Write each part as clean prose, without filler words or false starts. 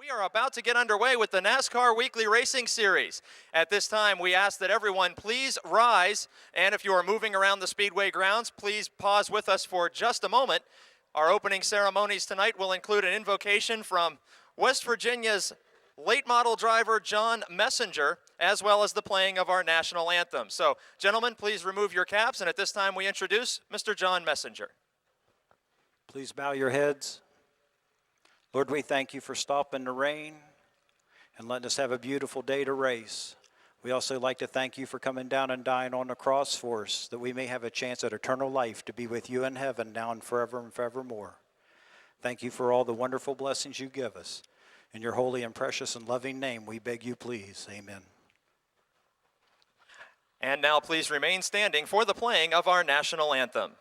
We are about to get underway with the NASCAR Weekly Racing Series. At this time, we ask that everyone please rise, and if you are moving around the Speedway grounds, please pause with us for just a moment. Our opening ceremonies tonight will include an invocation from West Virginia's late model driver John Messenger, as well as the playing of our national anthem. So, gentlemen, please remove your caps, and at this time we introduce Mr. John Messenger. Please bow your heads. Lord, we thank you for stopping the rain and letting us have a beautiful day to race. We also like to thank you for coming down and dying on the cross for us, that we may have a chance at eternal life to be with you in heaven now and forevermore. Thank you for all the wonderful blessings you give us. In your holy and precious and loving name, we beg you please. Amen. And now please remain standing for the playing of our national anthem.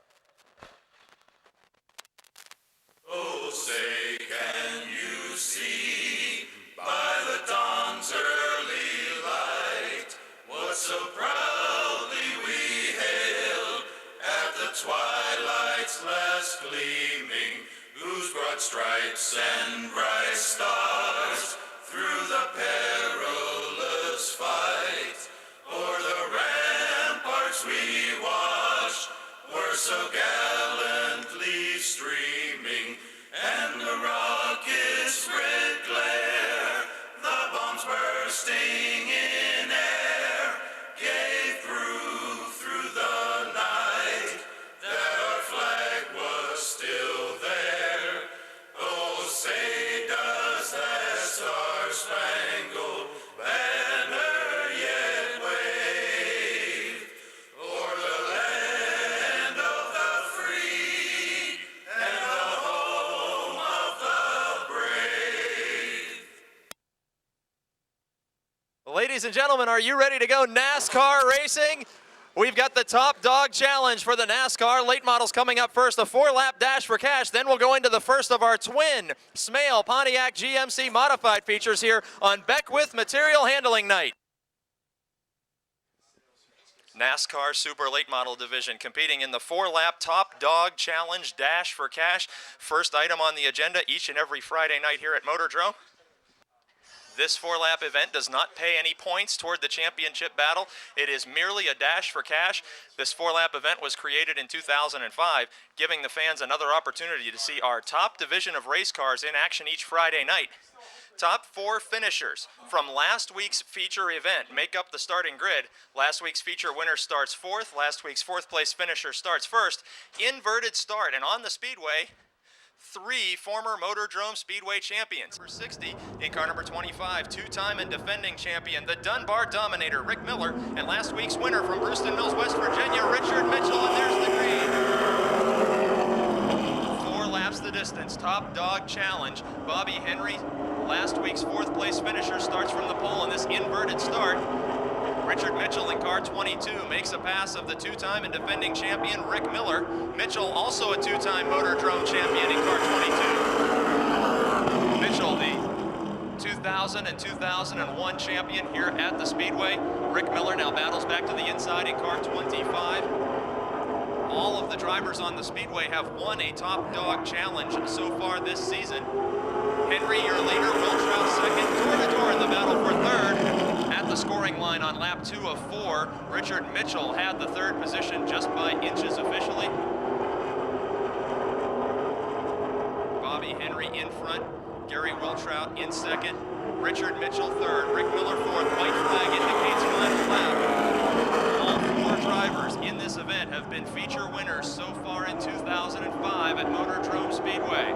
Oh, say, can you see by the dawn's early light what so proudly we hailed at the twilight's last gleaming, whose broad stripes and bright stars through the perilous fight o'er the ramparts we watched were so gallantly streaming, and the rocket's red glare, the bombs bursting in air, gave through the night that our flag was still there. Oh, say does that star-spangled banner yet wave o'er the land of the free and the home of the brave. Ladies and gentlemen, are you ready to go NASCAR racing? We've got the Top Dog Challenge for the NASCAR. Late models coming up first, a 4-lap dash for cash. Then we'll go into the first of our twin Smale Pontiac GMC modified features here on Beckwith Material Handling Night. NASCAR Super Late Model Division competing in the 4-lap Top Dog Challenge Dash for Cash. First item on the agenda each and every Friday night here at Motordrome. This 4-lap event does not pay any points toward the championship battle. It is merely a dash for cash. This 4-lap event was created in 2005, giving the fans another opportunity to see our top division of race cars in action each Friday night. Top 4 finishers from last week's feature event make up the starting grid. Last week's feature winner starts 4th. Last week's 4th place finisher starts 1st. Inverted start, and on the speedway, 3 former Motordrome Speedway champions. Number 60 in car number 25, 2-time and defending champion, the Dunbar Dominator, Rick Miller, and last week's winner from Brewston Mills, West Virginia, Richard Mitchell, and there's the green. 4 laps the distance, Top Dog Challenge. Bobby Henry, last week's 4th place finisher, starts from the pole in this inverted start. Richard Mitchell in car 22 makes a pass of the 2-time and defending champion Rick Miller. Mitchell also a 2-time Motordrome champion in car 22. Mitchell, the 2000 and 2001 champion here at the Speedway. Rick Miller now battles back to the inside in car 25. All of the drivers on the Speedway have won a Top Dog Challenge so far this season. Henry, your leader, Will Trout second, door-to-door in the battle for 3rd. At the scoring line on lap 2 of 4, Richard Mitchell had the 3rd position just by inches officially. Bobby Henry in front, Gary Wiltrout in 2nd, Richard Mitchell 3rd, Rick Miller 4th. White flag indicates final lap. All 4 drivers in this event have been feature winners so far in 2005 at Motordrome Speedway.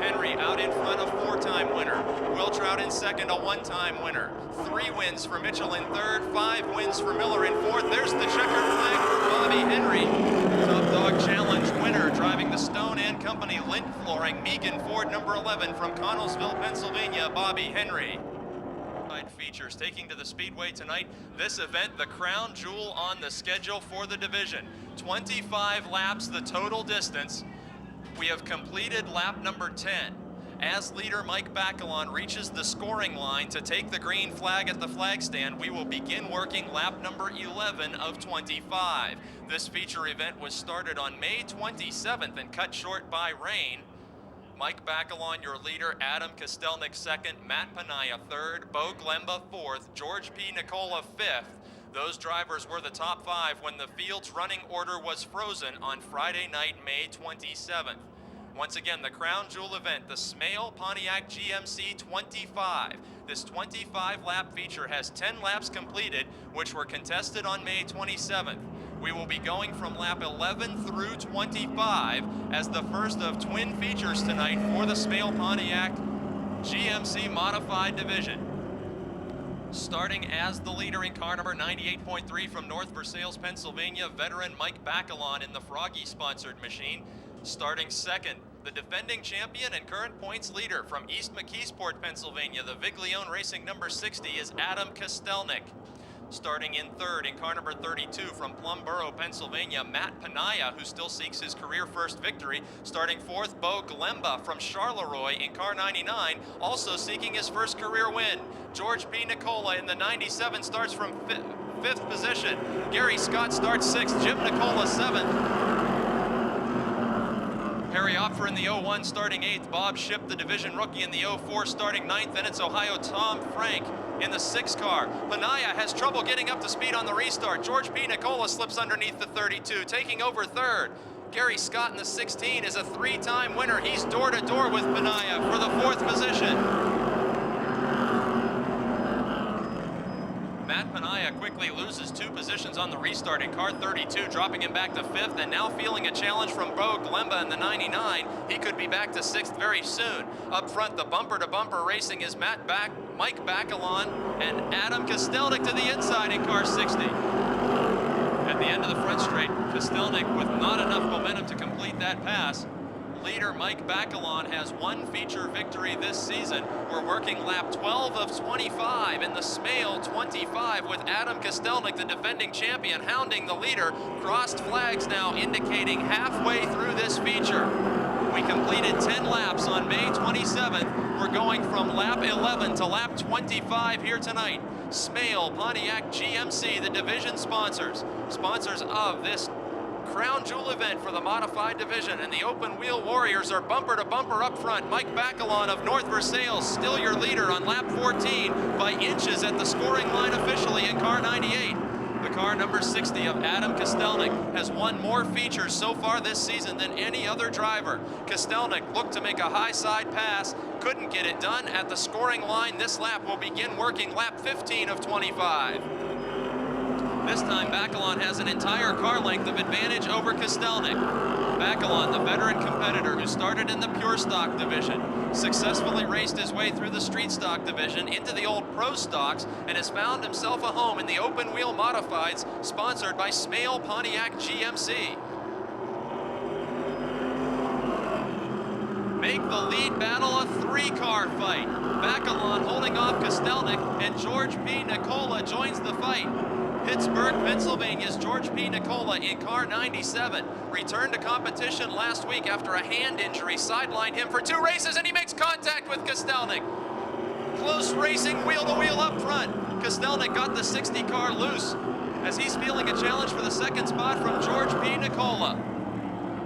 Henry out in front, a 4-time winner. Wiltrout in 2nd, a 1-time winner. 3 wins for Mitchell in 3rd, 5 wins for Miller in 4th. There's the checkered flag for Bobby Henry. Top Dog Challenge winner, driving the Stone & Company lint flooring, Megan Ford number 11 from Connellsville, Pennsylvania, Bobby Henry. Features taking to the Speedway tonight. This event, the crown jewel on the schedule for the division. 25 laps the total distance. We have completed lap number 10. As leader Mike Bacalon reaches the scoring line to take the green flag at the flag stand, we will begin working lap number 11 of 25. This feature event was started on May 27th and cut short by rain. Mike Bacalon, your leader, Adam Kostelnik second, Matt Panaya third, Bo Glemba fourth, George P. Nicola fifth. Those drivers were the top 5 when the field's running order was frozen on Friday night, May 27th. Once again, the crown jewel event, the Smale Pontiac GMC 25. This 25-lap feature has 10 laps completed, which were contested on May 27th. We will be going from lap 11 through 25 as the first of twin features tonight for the Smale Pontiac GMC Modified Division. Starting as the leader in car number 98.3 from North Versailles, Pennsylvania, veteran Mike Bacalon in the Froggy-sponsored machine. Starting second, the defending champion and current points leader from East McKeesport, Pennsylvania, the Viglione Racing number 60 is Adam Kostelnik. Starting in third in car number 32 from Plumboro, Pennsylvania, Matt Panaya, who still seeks his career first victory. Starting fourth, Bo Glemba from Charleroi in car 99, also seeking his first career win. George P. Nicola in the 97 starts from fifth position. Gary Scott starts sixth, Jim Nicola seventh. Harry Opfer in the 01 starting 8th, Bob Shipp, the division rookie, in the 04 starting 9th, and it's Ohio Tom Frank in the 6 car. Panaya has trouble getting up to speed on the restart. George P. Nicola slips underneath the 32, taking over third. Gary Scott in the 16 is a 3-time winner. He's door-to-door with Panaya for the 4th position. Matt Panaya quickly loses 2 positions on the restart in car 32, dropping him back to 5th, and now feeling a challenge from Bo Glemba in the 99. He could be back to 6th very soon. Up front, the bumper-to-bumper racing is Mike Bacalon and Adam Kostelnik to the inside in car 60. At the end of the front straight, Kostelnik with not enough momentum to complete that pass. Leader Mike Bacalon has 1 feature victory this season. We're working lap 12 of 25 in the Smale 25 with Adam Kostelnik, the defending champion, hounding the leader. Crossed flags now indicating halfway through this feature. We completed 10 laps on May 27th. We're going from lap 11 to lap 25 here tonight. Smale Pontiac GMC, the division sponsors of this crown jewel event for the modified division, and the open wheel warriors are bumper to bumper up front. Mike Bacalon of North Versailles still your leader on lap 14 by inches at the scoring line officially in car 98. The car number 60 of Adam Kostelnik has won more features so far this season than any other driver. Kostelnik looked to make a high side pass, couldn't get it done at the scoring line. This lap will begin working lap 15 of 25. This time, Bacalon has an entire car length of advantage over Kostelnik. Bacalon, the veteran competitor who started in the pure stock division, successfully raced his way through the street stock division into the old pro stocks and has found himself a home in the open wheel modifieds sponsored by Smale Pontiac GMC. Make the lead battle a 3-car fight. Bacalon holding off Kostelnik, and George P. Nicola joins the fight. Pittsburgh, Pennsylvania's George P. Nicola in car 97 returned to competition last week after a hand injury sidelined him for 2 races, and he makes contact with Kostelnik. Close racing wheel-to-wheel up front. Kostelnik got the 60 car loose as he's feeling a challenge for the 2nd spot from George P. Nicola.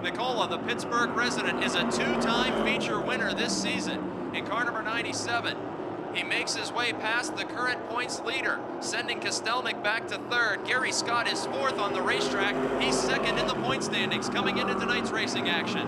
Nicola, the Pittsburgh resident, is a 2-time feature winner this season in car number 97. He makes his way past the current points leader, sending Kostelnik back to 3rd. Gary Scott is 4th on the racetrack. He's 2nd in the point standings coming into tonight's racing action.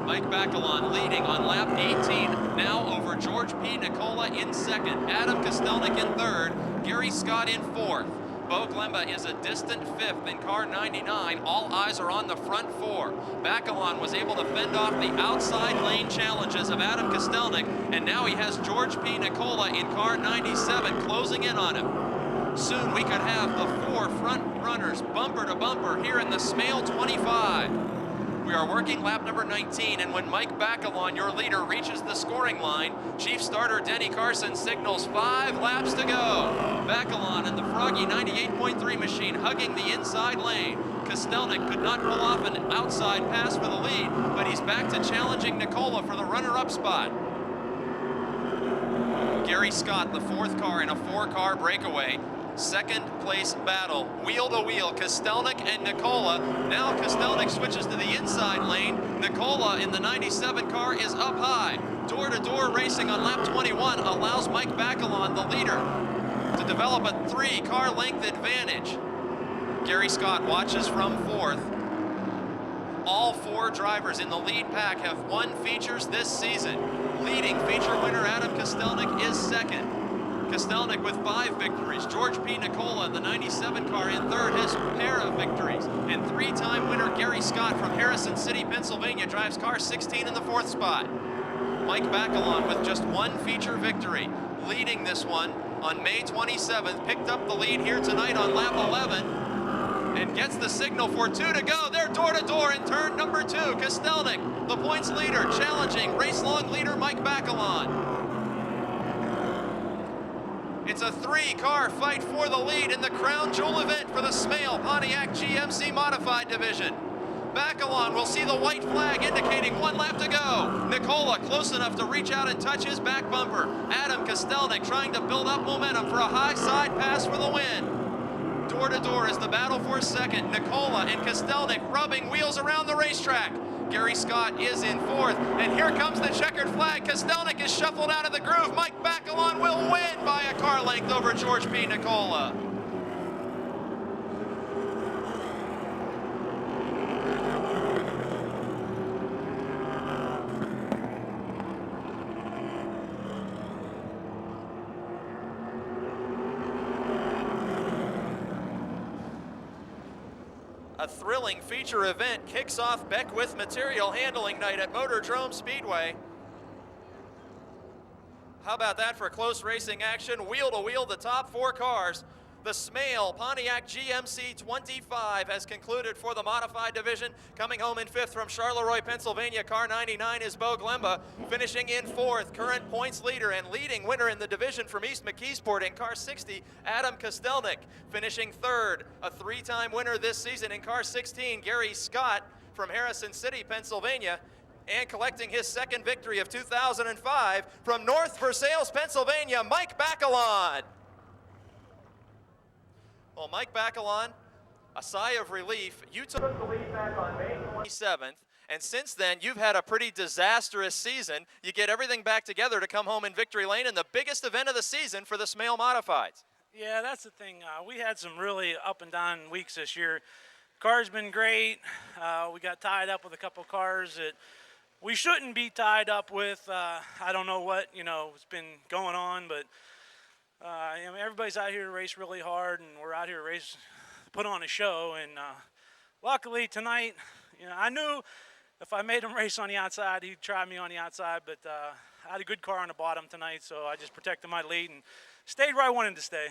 Mike Bacalon leading on lap 18, now over George P. Nicola in 2nd. Adam Kostelnik in 3rd, Gary Scott in 4th. Bo Glemba is a distant 5th in car 99. All eyes are on the front 4. Bacalon was able to fend off the outside lane challenges of Adam Kostelnik, and now he has George P. Nicola in car 97 closing in on him. Soon we could have the 4 front runners bumper to bumper here in the Smale 25. We are working lap number 19, and when Mike Bacalon, your leader, reaches the scoring line, Chief Starter Denny Carson signals 5 laps to go. Bacalon and the Froggy 98.3 machine hugging the inside lane. Kostelnik could not pull off an outside pass for the lead, but he's back to challenging Nicola for the runner-up spot. Gary Scott, the 4th car in a 4-car breakaway, second place battle, wheel to wheel, Kostelnik and Nicola. Now Kostelnik switches to the inside lane. Nicola in the 97 car is up high. Door-to-door racing on lap 21 allows Mike Bacalon, the leader, to develop a 3-car length advantage. Gary Scott watches from 4th. All 4 drivers in the lead pack have won features this season. Leading feature winner Adam Kostelnik is 2nd. Kostelnik with 5 victories. George P. Nicola, the 97 car, in 3rd, has a pair of victories. And 3-time winner Gary Scott from Harrison City, Pennsylvania, drives car 16 in the 4th spot. Mike Bacalon with just 1 feature victory, leading this one on May 27th, picked up the lead here tonight on lap 11, and gets the signal for 2 to go. They're door-to-door in turn number 2. Kostelnik, the points leader, challenging race-long leader Mike Bacalon. It's a 3-car fight for the lead in the crown jewel event for the Smale Pontiac GMC Modified Division. Bacalon will see the white flag indicating 1 lap to go. Nicola close enough to reach out and touch his back bumper. Adam Kostelnik trying to build up momentum for a high side pass for the win. Door to door is the battle for 2nd. Nicola and Kostelnik rubbing wheels around the racetrack. Gary Scott is in 4th, and here comes the checkered flag. Kostelnik is shuffled out of the groove. Mike Bacalon will win by a car length over George P. Nicola. A thrilling feature event kicks off Beckwith Material Handling Night at Motordrome Speedway. How about that for close racing action? Wheel to wheel, the top 4 cars. The Smale Pontiac GMC 25 has concluded for the modified division. Coming home in 5th from Charleroi, Pennsylvania, car 99 is Bo Glemba, finishing in 4th, current points leader and leading winner in the division from East McKeesport in car 60, Adam Kostelnik, finishing 3rd, a 3-time winner this season in car 16, Gary Scott from Harrison City, Pennsylvania, and collecting his 2nd victory of 2005 from North Versailles, Pennsylvania, Mike Bacalon. Well, Mike Bacalon, a sigh of relief. You took the lead back on May 27th, and since then, you've had a pretty disastrous season. You get everything back together to come home in victory lane in the biggest event of the season for the Smale Modifieds. Yeah, that's the thing. We had some really up and down weeks this year. Car's been great. We got tied up with a couple cars that we shouldn't be tied up with. I don't know what, has been going on, but everybody's out here to race really hard, and we're out here to race, put on a show. And luckily tonight, I knew if I made him race on the outside, he'd try me on the outside. But I had a good car on the bottom tonight, so I just protected my lead and stayed where I wanted to stay.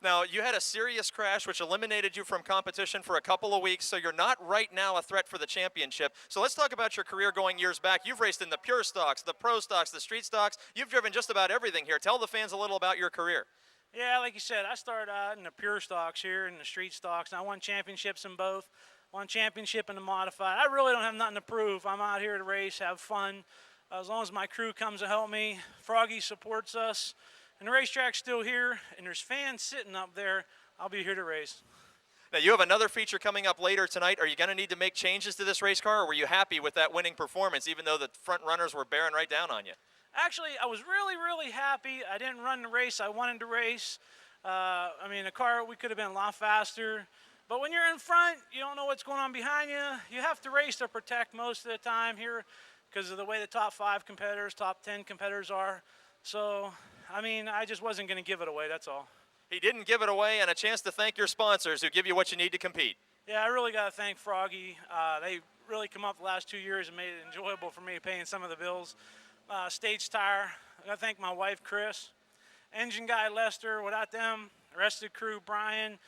Now, you had a serious crash which eliminated you from competition for a couple of weeks, so you're not right now a threat for the championship. So let's talk about your career going years back. You've raced in the pure stocks, the pro stocks, the street stocks. You've driven just about everything here. Tell the fans a little about your career. Yeah, like you said, I started out in the pure stocks here, in the street stocks, and I won championships in both. Won championship in the modified. I really don't have nothing to prove. I'm out here to race, have fun. As long as my crew comes to help me, Froggy supports us. And the racetrack's still here, and there's fans sitting up there. I'll be here to race. Now, you have another feature coming up later tonight. Are you going to need to make changes to this race car, or were you happy with that winning performance, even though the front runners were bearing right down on you? Actually, I was really, really happy. I didn't run the race I wanted to race. The car, we could have been a lot faster. But when you're in front, you don't know what's going on behind you. You have to race to protect most of the time here because of the way the top 5 competitors, top 10 competitors are. So, I just wasn't going to give it away, that's all. He didn't give it away, and a chance to thank your sponsors who give you what you need to compete. Yeah, I really got to thank Froggy. They really come up the last 2 years and made it enjoyable for me paying some of the bills. Stage Tire, I got to thank my wife, Chris. Engine guy, Lester, without them, the rest of the crew, Brian,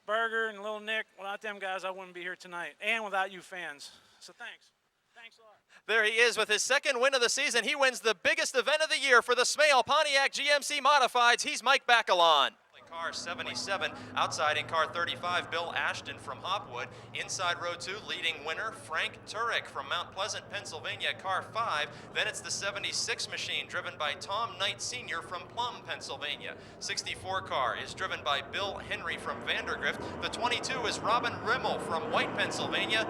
Berger, and Little Nick, without them guys, I wouldn't be here tonight. And without you fans. So thanks. Thanks a lot. There he is with his 2nd win of the season. He wins the biggest event of the year for the Smale Pontiac GMC Modifieds. He's Mike Bacalon. car 77. Outside in car 35, Bill Ashton from Hopwood. Inside row 2, leading winner, Frank Turek from Mount Pleasant, Pennsylvania, car 5. Then it's the 76 machine, driven by Tom Knight Sr. from Plum, Pennsylvania. 64 car is driven by Bill Henry from Vandergrift. The 22 is Robin Rimmel from White, Pennsylvania.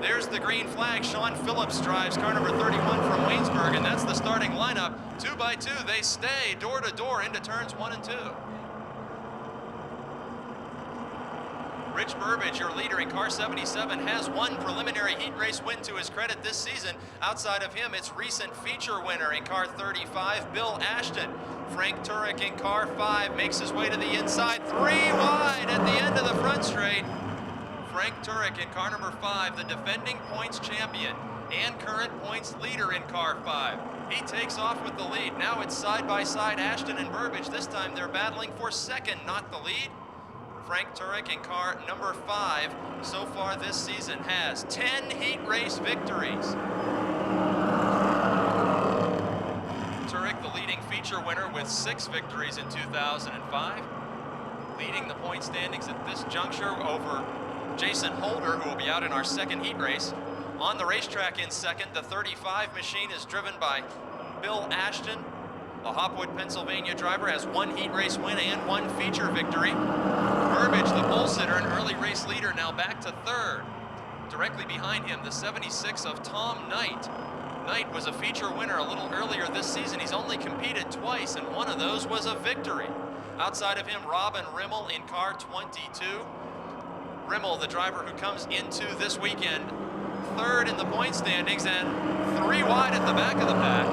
There's the green flag. Sean Phillips drives car number 31 from Waynesburg, and that's the starting lineup. 2 by 2, they stay door to door into turns 1 and 2. Rich Burbage, your leader in car 77, has one preliminary heat race win to his credit this season. Outside of him, it's recent feature winner in car 35, Bill Ashton. Frank Turek in car 5 makes his way to the inside, 3 wide at the end of the front straight. Frank Turek in car number 5, the defending points champion and current points leader in car 5. He takes off with the lead. Now it's side by side, Ashton and Burbage. This time they're battling for second, not the lead. Frank Turek in car number 5 so far this season has 10 heat race victories. Turek, the leading feature winner with 6 victories in 2005. Leading the point standings at this juncture over Jason Holder, who will be out in our second heat race. On the racetrack in second, the 35 machine is driven by Bill Ashton. The Hopwood, Pennsylvania driver has 1 heat race win and 1 feature victory. Burbage, the pole sitter and early race leader, now back to 3rd. Directly behind him, the 76 of Tom Knight. Knight was a feature winner a little earlier this season. He's only competed twice, and one of those was a victory. Outside of him, Robin Rimmel in car 22. Rimmel, the driver who comes into this weekend 3rd in the point standings and 3 wide at the back of the pack.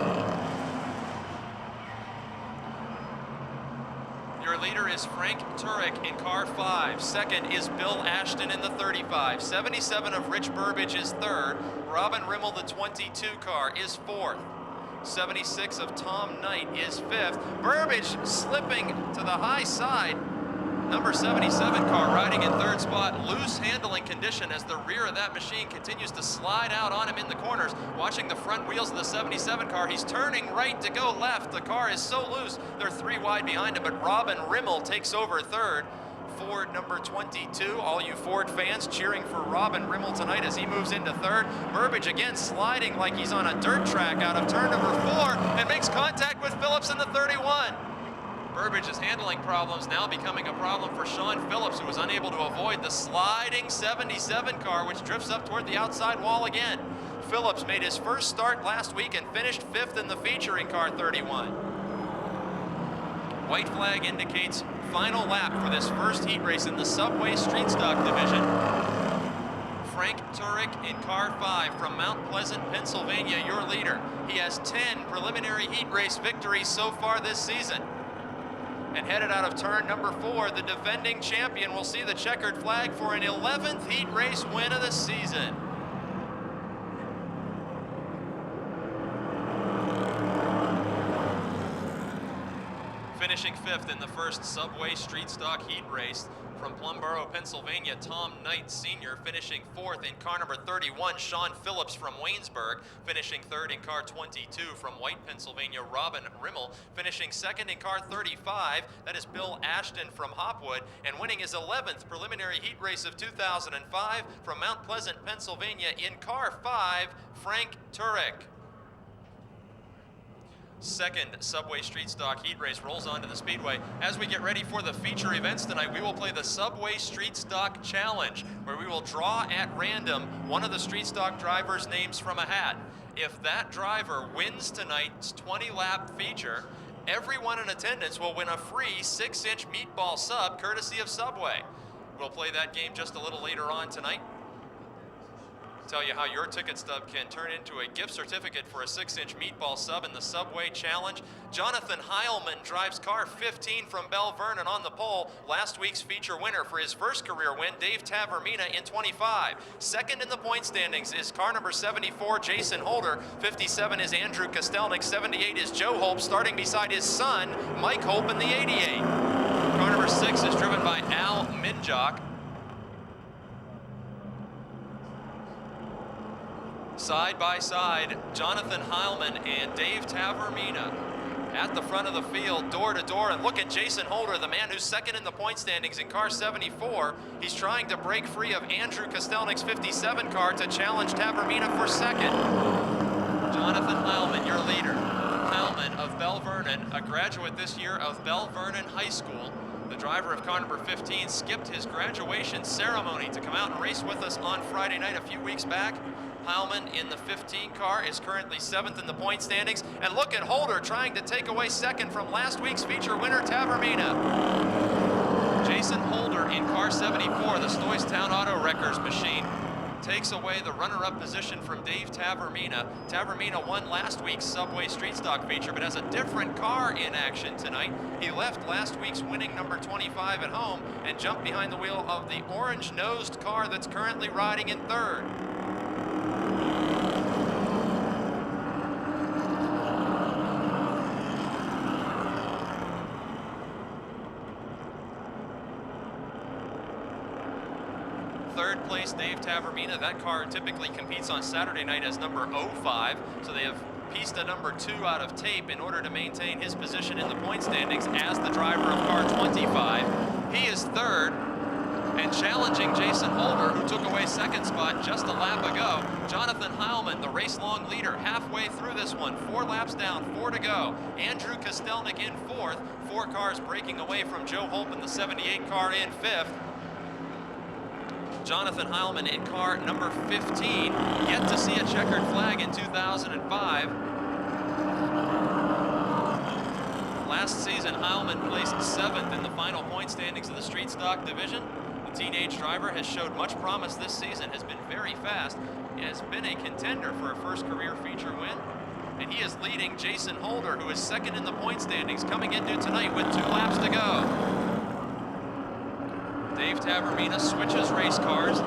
Your leader is Frank Turek in car 5. Second is Bill Ashton in the 35. 77 of Rich Burbage is 3rd. Robin Rimmel, the 22 car, is 4th. 76 of Tom Knight is 5th. Burbage slipping to the high side. Number 77 car riding in 3rd spot. Loose handling condition as the rear of that machine continues to slide out on him in the corners. Watching the front wheels of the 77 car, he's turning right to go left. The car is so loose, they're 3 wide behind him, but Robin Rimmel takes over 3rd. Ford number 22, all you Ford fans cheering for Robin Rimmel tonight as he moves into 3rd. Burbage again sliding like he's on a dirt track out of turn number 4 and makes contact with Phillips in the 31. Burbage's handling problems now becoming a problem for Sean Phillips, who was unable to avoid the sliding 77 car, which drifts up toward the outside wall again. Phillips made his first start last week and finished 5th in the feature in car 31. White flag indicates final lap for this first heat race in the Subway Street Stock division. Frank Turek in car 5 from Mount Pleasant, Pennsylvania, your leader. He has 10 preliminary heat race victories so far this season. And headed out of turn number 4, the defending champion will see the checkered flag for an 11th heat race win of the season. Finishing 5th in the first Subway Street Stock heat race from Plumboro, Pennsylvania, Tom Knight Sr. Finishing 4th in car number 31, Sean Phillips from Waynesburg. Finishing 3rd in car 22 from White, Pennsylvania, Robin Rimmel. Finishing 2nd in car 35, that is Bill Ashton from Hopwood. And winning his 11th preliminary heat race of 2005 from Mount Pleasant, Pennsylvania in car 5, Frank Turek. Second Subway Street Stock heat race rolls onto the Speedway. As we get ready for the feature events tonight, we will play the Subway Street Stock Challenge, where we will draw at random one of the Street Stock drivers' names from a hat. If that driver wins tonight's 20-lap feature, everyone in attendance will win a free 6-inch meatball sub courtesy of Subway. We'll play that game just a little later on tonight. Tell you how your ticket stub can turn into a gift certificate for a 6-inch meatball sub in the Subway Challenge. Jonathan Heilman drives car 15 from Bell Vernon on the pole. Last week's feature winner for his first career win, Dave Tavermina in 25. Second in the point standings is car number 74, Jason Holder. 57 is Andrew Kostelnik. 78 is Joe Holp, starting beside his son, Mike Holp, in the 88. Car number 6 is driven by Al Minjock. Side by side, Jonathan Heilman and Dave Tavermina. at the front of the field, door to door. And look at Jason Holder, the man who's second in the point standings in car 74. He's trying to break free of Andrew Kostelnik's 57 car to challenge Tavermina for second. Jonathan Heilman, your leader. Heilman of Bell Vernon, a graduate this year of Bell Vernon High School. The driver of car number 15 skipped his graduation ceremony to come out and race with us on Friday night a few weeks back. Heilman in the 15 car is currently 7th in the point standings. And look at Holder trying to take away second from last week's feature winner, Tavermina. Jason Holder in car 74, the Stoystown Auto Wreckers machine, takes away the runner-up position from Dave Tavermina. Tavermina won last week's Subway Street Stock feature, but has a different car in action tonight. He left last week's winning number 25 at home and jumped behind the wheel of the orange-nosed car that's currently riding in third. Third place, Dave Tavermina. That car typically competes on Saturday night as number 05, so they have pieced a number 2 out of tape in order to maintain his position in the point standings as the driver of car 25. He is third and challenging Jason Holder, who took away second spot just a lap ago. Jonathan Heilman, the race-long leader, halfway through this one. 4 laps down, 4 to go. Andrew Kostelnik in 4th. 4 cars breaking away from Joe Holpen, the 78 car, in 5th. Jonathan Heilman in car number 15, yet to see a checkered flag in 2005. Last season, Heilman placed 7th in the final point standings of the street stock division. The teenage driver has showed much promise this season, has been very fast, and has been a contender for a first career feature win. And he is leading Jason Holder, who is second in the point standings, coming into tonight with 2 laps to go. Dave Tavermina switches race cars,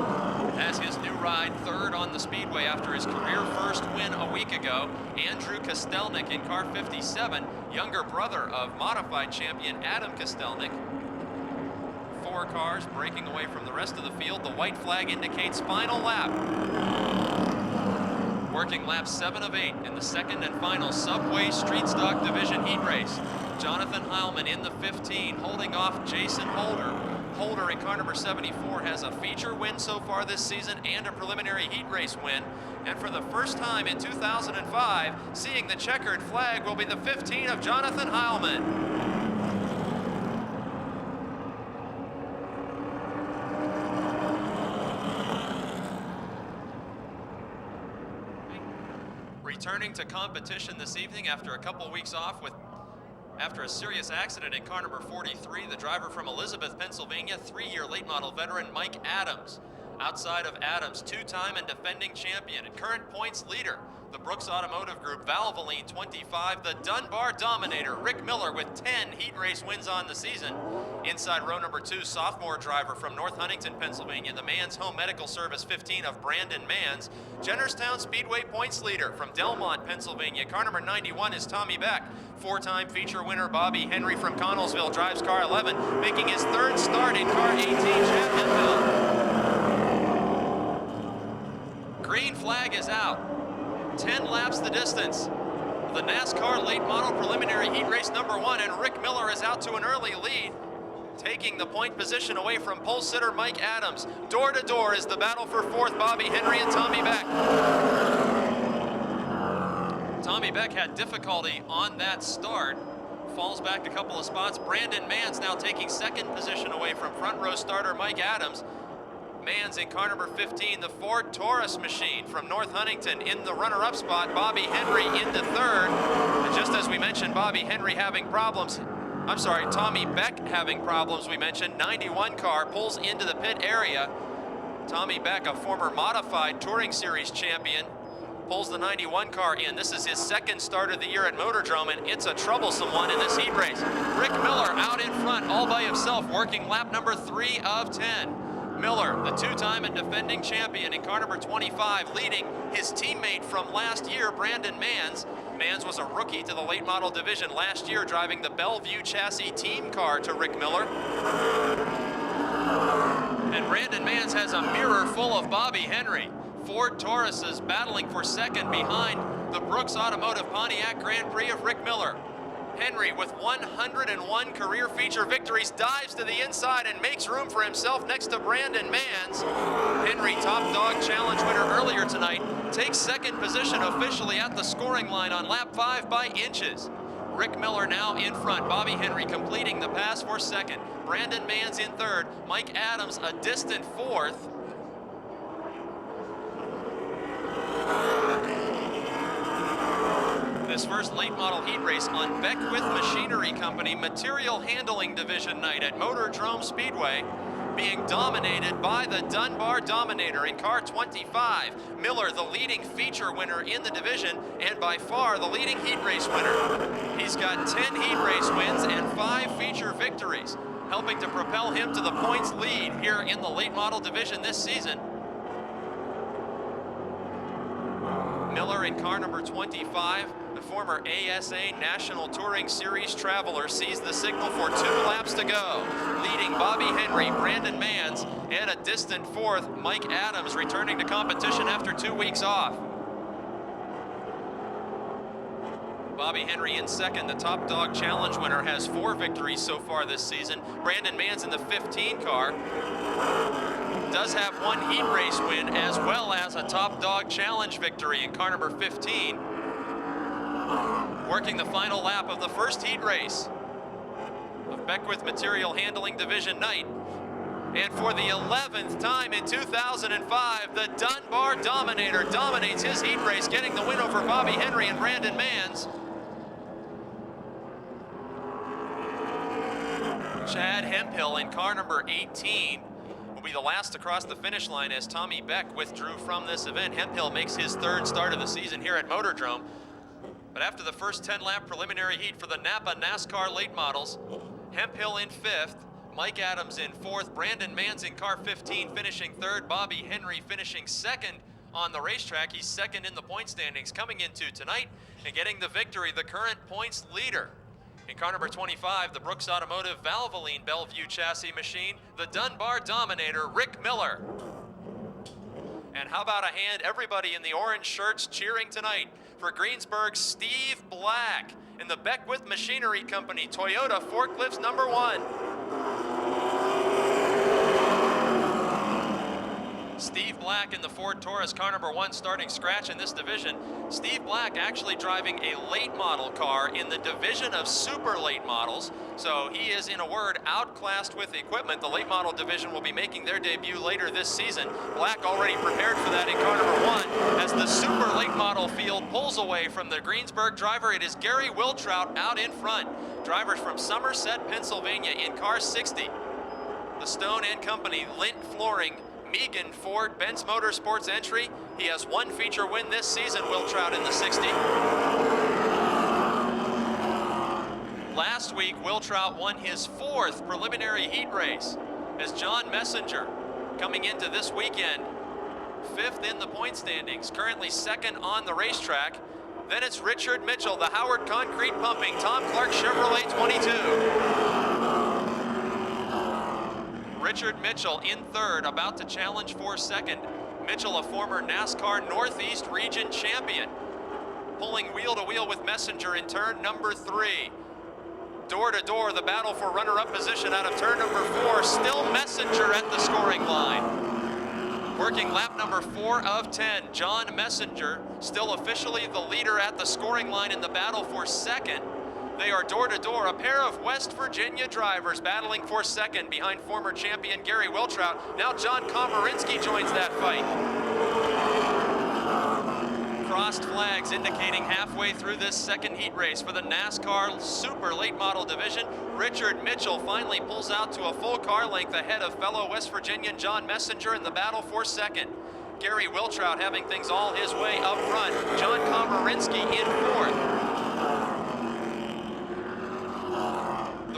has his new ride third on the Speedway after his career first win a week ago. Andrew Kostelnik in car 57, younger brother of modified champion Adam Kostelnik. 4 cars breaking away from the rest of the field. The white flag indicates final lap. Working lap 7 of 8 in the second and final Subway Street Stock Division heat race. Jonathan Heilman in the 15, holding off Jason Holder. Holder in car number 74 has a feature win so far this season and a preliminary heat race win. And for the first time in 2005, seeing the checkered flag will be the 15 of Jonathan Heilman. Returning to competition this evening after a couple weeks off after a serious accident in car number 43, the driver from Elizabeth, Pennsylvania, 3-year late model veteran Mike Adams. Outside of Adams, 2-time and defending champion and current points leader, the Brooks Automotive Group, Valvoline 25, the Dunbar Dominator, Rick Miller with 10 heat race wins on the season. Inside row number 2, sophomore driver from North Huntington, Pennsylvania, the Man's Home Medical Service 15 of Brandon Manns. Jennerstown Speedway points leader from Delmont, Pennsylvania, car number 91 is Tommy Beck. 4-time feature winner Bobby Henry from Connellsville drives car 11, making his 3rd start in car 18, Championville. Green flag is out. 10 laps the distance. The NASCAR late model preliminary heat race number 1, and Rick Miller is out to an early lead, taking the point position away from pole sitter Mike Adams. Door to door is the battle for 4th, Bobby Henry and Tommy Beck. Tommy Beck had difficulty on that start, falls back a couple of spots. Brandon Manns now taking 2nd position away from front row starter Mike Adams. Manns in car number 15, the Ford Taurus machine from North Huntington in the runner-up spot. Bobby Henry into 3rd. And just as we mentioned, Tommy Beck having problems, we mentioned, 91 car pulls into the pit area. Tommy Beck, a former modified Touring Series champion, pulls the 91 car in. This is his 2nd start of the year at Motordrome, and it's a troublesome one in this heat race. Rick Miller out in front all by himself, working lap number 3 of 10. Miller, the 2-time and defending champion in car number 25, leading his teammate from last year, Brandon Manns. Manns was a rookie to the late model division last year, driving the Bellevue chassis team car to Rick Miller. And Brandon Manns has a mirror full of Bobby Henry. Ford Taurus is battling for 2nd behind the Brooks Automotive Pontiac Grand Prix of Rick Miller. Henry, with 101 career feature victories, dives to the inside and makes room for himself next to Brandon Manns. Henry, top dog challenge winner earlier tonight, takes second position officially at the scoring line on lap 5 by inches. Rick Miller now in front. Bobby Henry completing the pass for second. Brandon Manns in third. Mike Adams a distant fourth. This first late model heat race on Beckwith Machinery Company Material Handling Division night at Motordrome Speedway, being dominated by the Dunbar Dominator in car 25. Miller, the leading feature winner in the division, and by far the leading heat race winner. He's got 10 heat race wins and 5 feature victories, helping to propel him to the points lead here in the late model division this season. Miller in car number 25, the former ASA National Touring Series traveler, sees the signal for 2 laps to go, leading Bobby Henry, Brandon Manns, and a distant fourth, Mike Adams, returning to competition after 2 weeks off. Bobby Henry in second, the top dog challenge winner, has 4 victories so far this season. Brandon Manns in the 15 car does have 1 heat race win as well as a top dog challenge victory in car number 15. Working the final lap of the first heat race of Beckwith Material Handling Division night. And for the 11th time in 2005, the Dunbar Dominator dominates his heat race, getting the win over Bobby Henry and Brandon Manns. Chad Hemphill in car number 18 will be the last to cross the finish line as Tommy Beck withdrew from this event. Hemphill makes his 3rd start of the season here at Motordrome. But after the first 10-lap preliminary heat for the Napa NASCAR late models, Hemphill in 5th, Mike Adams in 4th, Brandon Manns in car 15 finishing 3rd, Bobby Henry finishing 2nd on the racetrack. He's 2nd in the point standings coming into tonight and getting the victory, the current points leader. In car number 25, the Brooks Automotive Valvoline Bellevue chassis machine, the Dunbar Dominator, Rick Miller. And how about a hand, everybody in the orange shirts cheering tonight for Greensburg's Steve Black in the Beckwith Machinery Company Toyota Forklifts number 1. Steve Black in the Ford Taurus car number 1 starting scratch in this division. Steve Black actually driving a late model car in the division of super late models. So he is, in a word, outclassed with equipment. The late model division will be making their debut later this season. Black already prepared for that in car number 1 as the super late model field pulls away from the Greensburg driver. It is Gary Wiltrout out in front. Drivers from Somerset, Pennsylvania in car 60. The Stone and Company, Lint Flooring, Megan Ford, Benz Motorsports entry. He has 1 feature win this season, Wiltrout in the 60. Last week, Wiltrout won his 4th preliminary heat race as John Messenger coming into this weekend 5th in the point standings, currently 2nd on the racetrack. Then it's Richard Mitchell, the Howard Concrete Pumping, Tom Clark Chevrolet 22. Richard Mitchell in 3rd, about to challenge for 2nd. Mitchell, a former NASCAR Northeast Region champion, pulling wheel to wheel with Messenger in turn number 3. Door to door, the battle for runner-up position out of turn number 4. Still Messenger at the scoring line. Working lap number 4 of 10, John Messenger, still officially the leader at the scoring line in the battle for 2nd. They are door to door, a pair of West Virginia drivers battling for 2nd behind former champion Gary Wiltrout. Now John Komarinsky joins that fight. Crossed flags indicating halfway through this 2nd heat race for the NASCAR Super Late Model Division. Richard Mitchell finally pulls out to a full car length ahead of fellow West Virginian John Messenger in the battle for 2nd. Gary Wiltrout having things all his way up front. John Komarinsky in 4th.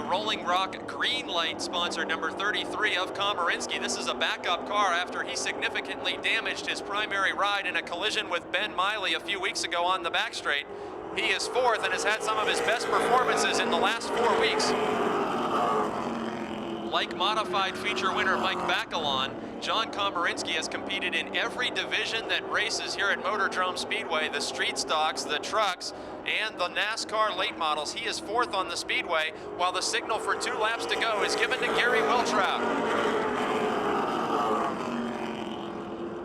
Rolling Rock Green Light sponsor number 33 of Komarinsky. This is a backup car after he significantly damaged his primary ride in a collision with Red Miley a few weeks ago on the back straight. He is 4th and has had some of his best performances in the last 4 weeks. Like modified feature winner Mike Bacalon, John Komarinsky has competed in every division that races here at Motordrome Speedway, the street stocks, the trucks, and the NASCAR late models. He is 4th on the Speedway, while the signal for 2 laps to go is given to Gary Wiltrout.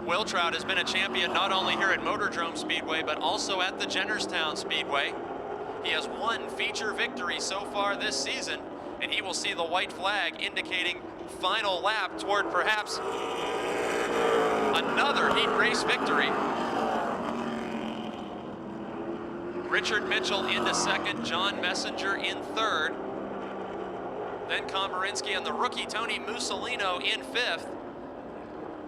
Wiltrout has been a champion not only here at Motordrome Speedway, but also at the Jennerstown Speedway. He has 1 feature victory so far this season, and he will see the white flag indicating final lap toward perhaps another heat race victory. Richard Mitchell into 2nd, John Messenger in 3rd. Then Komarinsky and the rookie Tony Mussolino in 5th.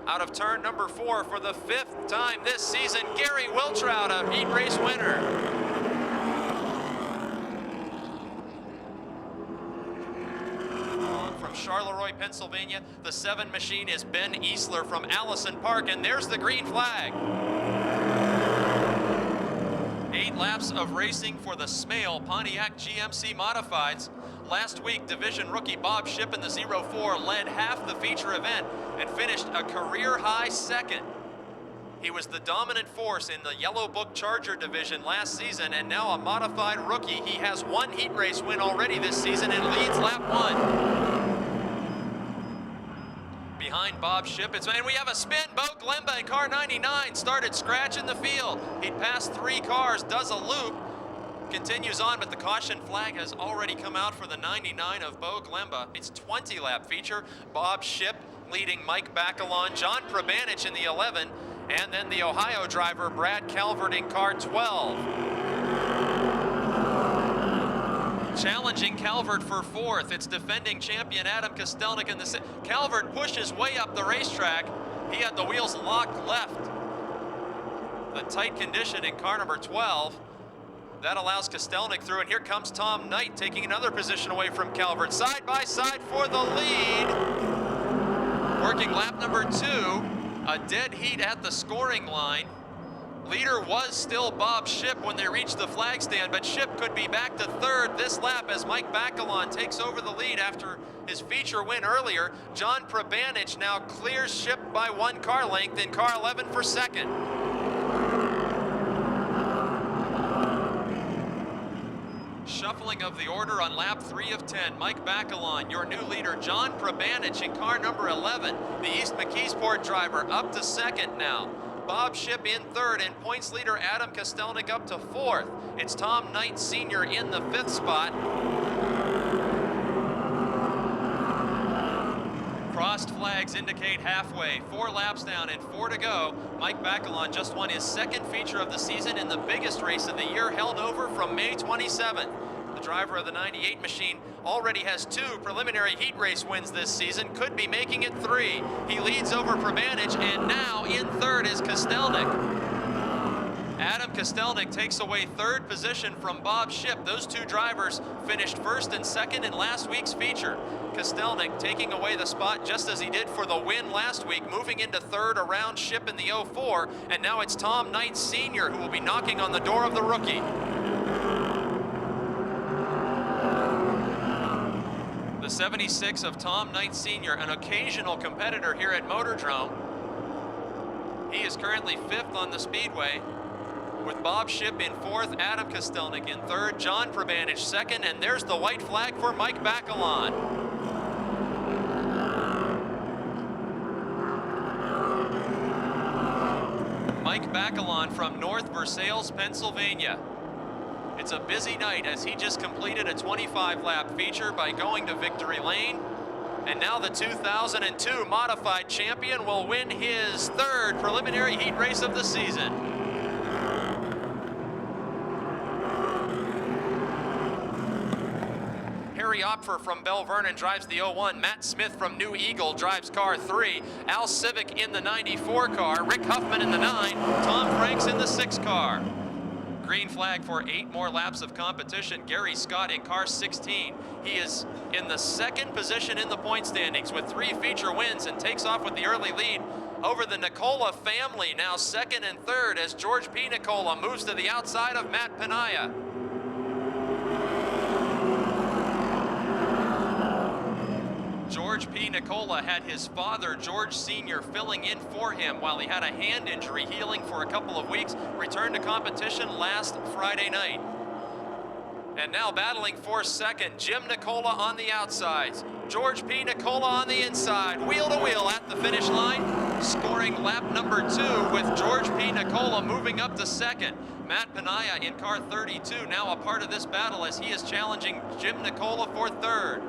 Out of turn number 4 for the 5th time this season, Gary Wiltrout, a heat race winner. From Charleroi, Pennsylvania, the 7 machine is Ben Easler from Allison Park, and there's the green flag. 8 laps of racing for the Smale Pontiac GMC Modifieds. Last week, division rookie Bob Shipp in the 04 led half the feature event and finished a career-high 2nd. He was the dominant force in the Yellow Book Charger division last season, and now a modified rookie. He has 1 heat race win already this season and leads lap 1. Behind Bob Shipp, and we have a spin. Bo Glemba in car 99 started scratching the field. He'd passed 3 cars, does a loop, continues on, but the caution flag has already come out for the 99 of Bo Glemba. It's 20-lap feature. Bob Shipp leading Mike Bacalon, John Probanich in the 11, and then the Ohio driver Brad Calvert in car 12. Challenging Calvert for 4th, it's defending champion Adam Kostelnik in the Calvert pushes way up the racetrack. He had the wheels locked left. The tight condition in car number 12. That allows Kostelnik through, and here comes Tom Knight taking another position away from Calvert. Side by side for the lead. Working lap number 2, a dead heat at the scoring line. Leader was still Bob Shipp when they reached the flag stand, but Shipp could be back to 3rd this lap as Mike Bacalon takes over the lead after his feature win earlier. John Probanich now clears Shipp by 1 car length in car 11 for 2nd. Shuffling of the order on lap 3 of 10. Mike Bacalon, your new leader. John Probanich in car number 11. The East McKeesport driver up to 2nd now. Bob Shipp in 3rd, and points leader Adam Kostelnik up to 4th. It's Tom Knight Sr. in the 5th spot. Crossed flags indicate halfway. 4 laps down and 4 to go. Mike Bacalon just won his 2nd feature of the season in the biggest race of the year, held over from May 27th. The driver of the 98 machine already has 2 preliminary heat race wins this season, could be making it 3. He leads over Probanich, and now in 3rd is Kostelnik. Adam Kostelnik takes away 3rd position from Bob Shipp. Those 2 drivers finished 1st and 2nd in last week's feature. Kostelnik taking away the spot just as he did for the win last week, moving into 3rd around Shipp in the 04, and now it's Tom Knight Sr. who will be knocking on the door of the rookie. The 76 of Tom Knight Sr., an occasional competitor here at Motordrome. He is currently 5th on the Speedway, with Bob Shipp in 4th, Adam Kostelnik in 3rd, John Probanich 2nd, and there's the white flag for Mike Bacalon. Mike Bacalon from North Versailles, Pennsylvania. It's a busy night as he just completed a 25-lap feature by going to victory lane. And now the 2002 modified champion will win his 3rd preliminary heat race of the season. Harry Opfer from Bell Vernon drives the 01. Matt Smith from New Eagle drives car 3. Al Civic in the 94 car. Rick Huffman in the 9. Tom Franks in the 6 car. Green flag for 8 more laps of competition. Gary Scott in car 16. He is in the 2nd position in the point standings with 3 feature wins and takes off with the early lead over the Nicola family, now 2nd and 3rd as George P. Nicola moves to the outside of Matt Penaya. George P. Nicola had his father, George Sr., filling in for him while he had a hand injury, healing for a couple of weeks, returned to competition last Friday night. And now battling for second, Jim Nicola on the outsides, George P. Nicola on the inside, wheel to wheel at the finish line, scoring lap number 2 with George P. Nicola moving up to second. Matt Penaya in car 32 now a part of this battle as he is challenging Jim Nicola for third.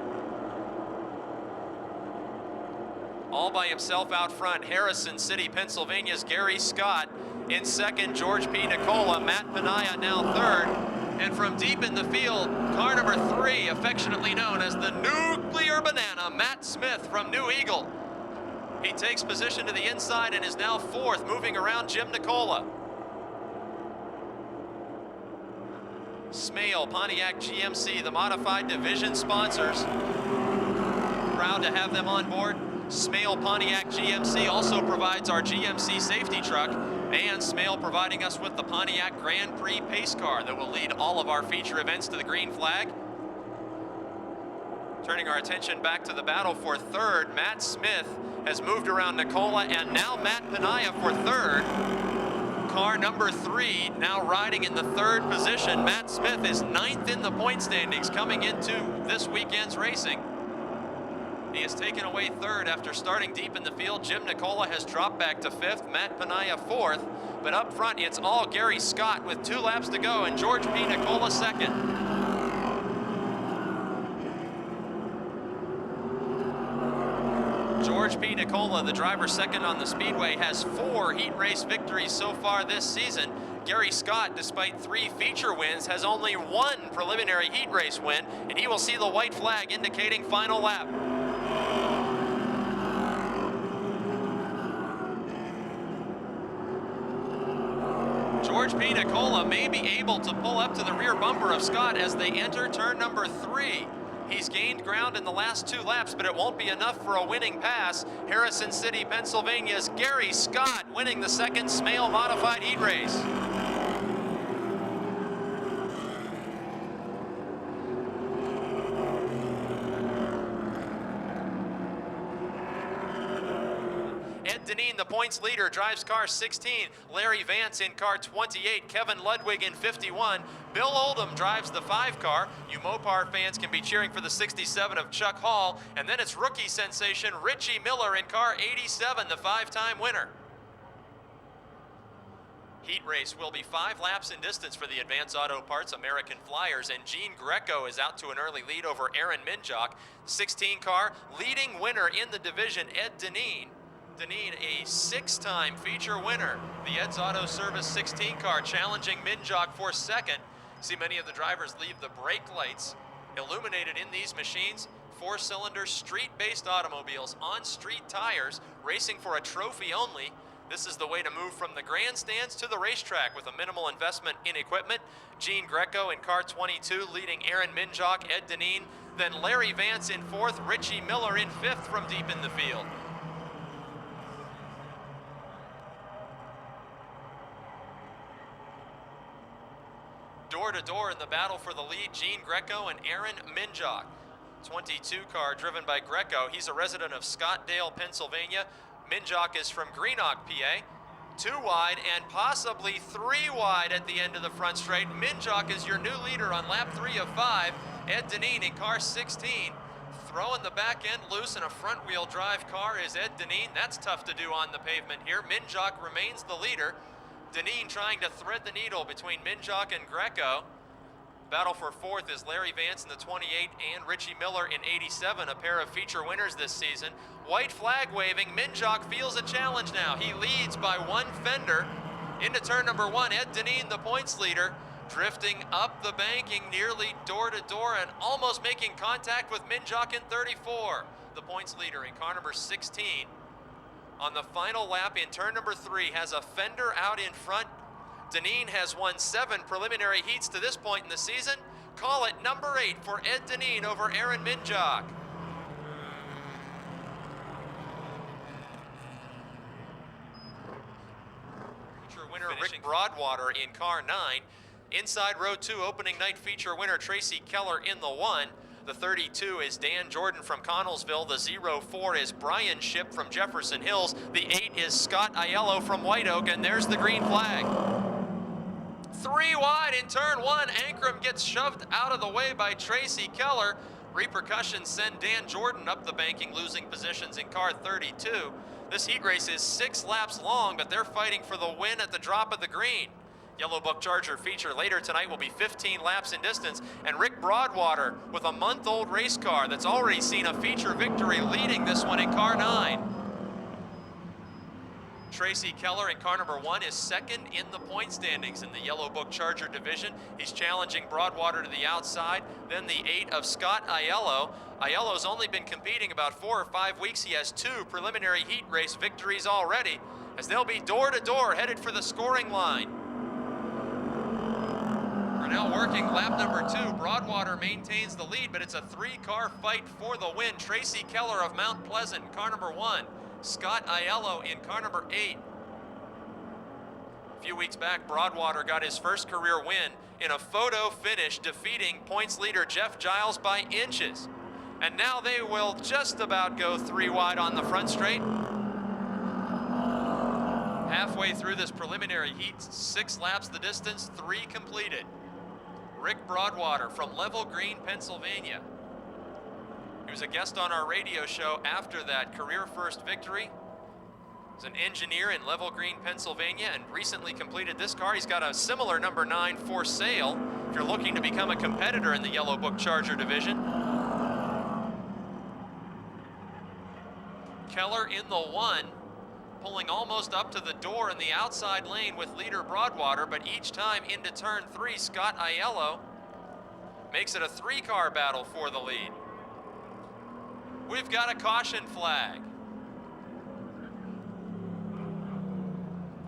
All by himself out front, Harrison City, Pennsylvania's Gary Scott in second, George P. Nicola, Matt Penaya now third. And from deep in the field, car number 3, affectionately known as the Nuclear Banana, Matt Smith from New Eagle. He takes position to the inside and is now fourth, moving around Jim Nicola. Smale, Pontiac GMC, the modified division sponsors. Proud to have them on board. Smale Pontiac GMC also provides our GMC safety truck, and Smale providing us with the Pontiac Grand Prix pace car that will lead all of our feature events to the green flag. Turning our attention back to the battle for third, Matt Smith has moved around Nicola, and now Matt Penaya for third. Car number 3 now riding in the third position. Matt Smith is 9th in the point standings coming into this weekend's racing. He has taken away third after starting deep in the field. Jim Nicola has dropped back to 5th, Matt Penaya 4th, but up front it's all Gary Scott with 2 laps to go and George P. Nicola 2nd. George P. Nicola, the driver second on the Speedway, has 4 heat race victories so far this season. Gary Scott, despite 3 feature wins, has only 1 preliminary heat race win, and he will see the white flag indicating final lap. George P. Nicola may be able to pull up to the rear bumper of Scott as they enter turn number 3. He's gained ground in the last 2 laps, but it won't be enough for a winning pass. Harrison City, Pennsylvania's Gary Scott winning the second Smale modified heat race. Ed Deneen, the points leader, drives car 16. Larry Vance in car 28. Kevin Ludwig in 51. Bill Oldham drives the 5 car. You Mopar fans can be cheering for the 67 of Chuck Hall. And then it's rookie sensation Richie Miller in car 87, the 5-time winner. Heat race will be 5 laps in distance for the Advance Auto Parts American Flyers, and Gene Greco is out to an early lead over Aaron Minjock. 16 car, leading winner in the division, Ed Deneen. Deneen, a 6-time feature winner. The Ed's Auto Service 16 car challenging Minjock for second. See many of the drivers leave the brake lights illuminated in these machines. 4-cylinder street-based automobiles on street tires, racing for a trophy only. This is the way to move from the grandstands to the racetrack with a minimal investment in equipment. Gene Greco in car 22 leading Aaron Minjock, Ed Deneen, then Larry Vance in 4th, Richie Miller in 5th from deep in the field. Door to door in the battle for the lead, Gene Greco and Aaron Minjock. 22 car driven by Greco. He's a resident of Scottdale, Pennsylvania. Minjock is from Greenock, PA. 2 wide and possibly 3 wide at the end of the front straight. Minjock is your new leader on lap 3 of 5. Ed Deneen in car 16. Throwing the back end loose in a front wheel drive car is Ed Deneen. That's tough to do on the pavement here. Minjock remains the leader. Deneen trying to thread the needle between Minjock and Greco. Battle for 4th is Larry Vance in the 28 and Richie Miller in 87, a pair of feature winners this season. White flag waving, Minjock feels a challenge now. He leads by 1 fender. Into turn number 1, Ed Deneen, the points leader, drifting up the banking nearly door to door and almost making contact with Minjock in 34. The points leader in car number 16. On the final lap in turn number 3, has a fender out in front. Deneen has won 7 preliminary heats to this point in the season. Call it number 8 for Ed Deneen over Aaron Minjock. Feature winner Rick Broadwater in car 9. Inside row 2, opening night feature winner Tracy Keller in the 1. The 32 is Dan Jordan from Connellsville. The 04 is Brian Ship from Jefferson Hills. The 8 is Scott Aiello from White Oak, and there's the green flag. 3 wide in turn 1. Ankrum gets shoved out of the way by Tracy Keller. Repercussions send Dan Jordan up the banking, losing positions in car 32. This heat race is 6 laps long, but they're fighting for the win at the drop of the green. Yellow Book Charger feature later tonight will be 15 laps in distance, and Rick Broadwater with a month-old race car that's already seen a feature victory leading this one in car 9. Tracy Keller in car number 1 is second in the point standings in the Yellow Book Charger division. He's challenging Broadwater to the outside. Then the 8 of Scott Aiello. Aiello's only been competing about 4 or 5 weeks. He has 2 preliminary heat race victories already, as they'll be door to door headed for the scoring line. We're now working lap number 2. Broadwater maintains the lead, but it's a 3-car fight for the win. Tracy Keller of Mount Pleasant in car number 1. Scott Aiello in car number 8. A few weeks back, Broadwater got his first career win in a photo finish, defeating points leader Jeff Giles by inches. And now they will just about go 3 wide on the front straight. Halfway through this preliminary heat, 6 laps the distance, 3 completed. Rick Broadwater from Level Green, Pennsylvania. He was a guest on our radio show after that career first victory. He's an engineer in Level Green, Pennsylvania, and recently completed this car. He's got a similar number 9 for sale if you're looking to become a competitor in the Yellow Book Charger division. Keller in the 1, pulling almost up to the door in the outside lane with leader Broadwater, but each time into turn 3, Scott Aiello makes it a 3-car battle for the lead. We've got a caution flag.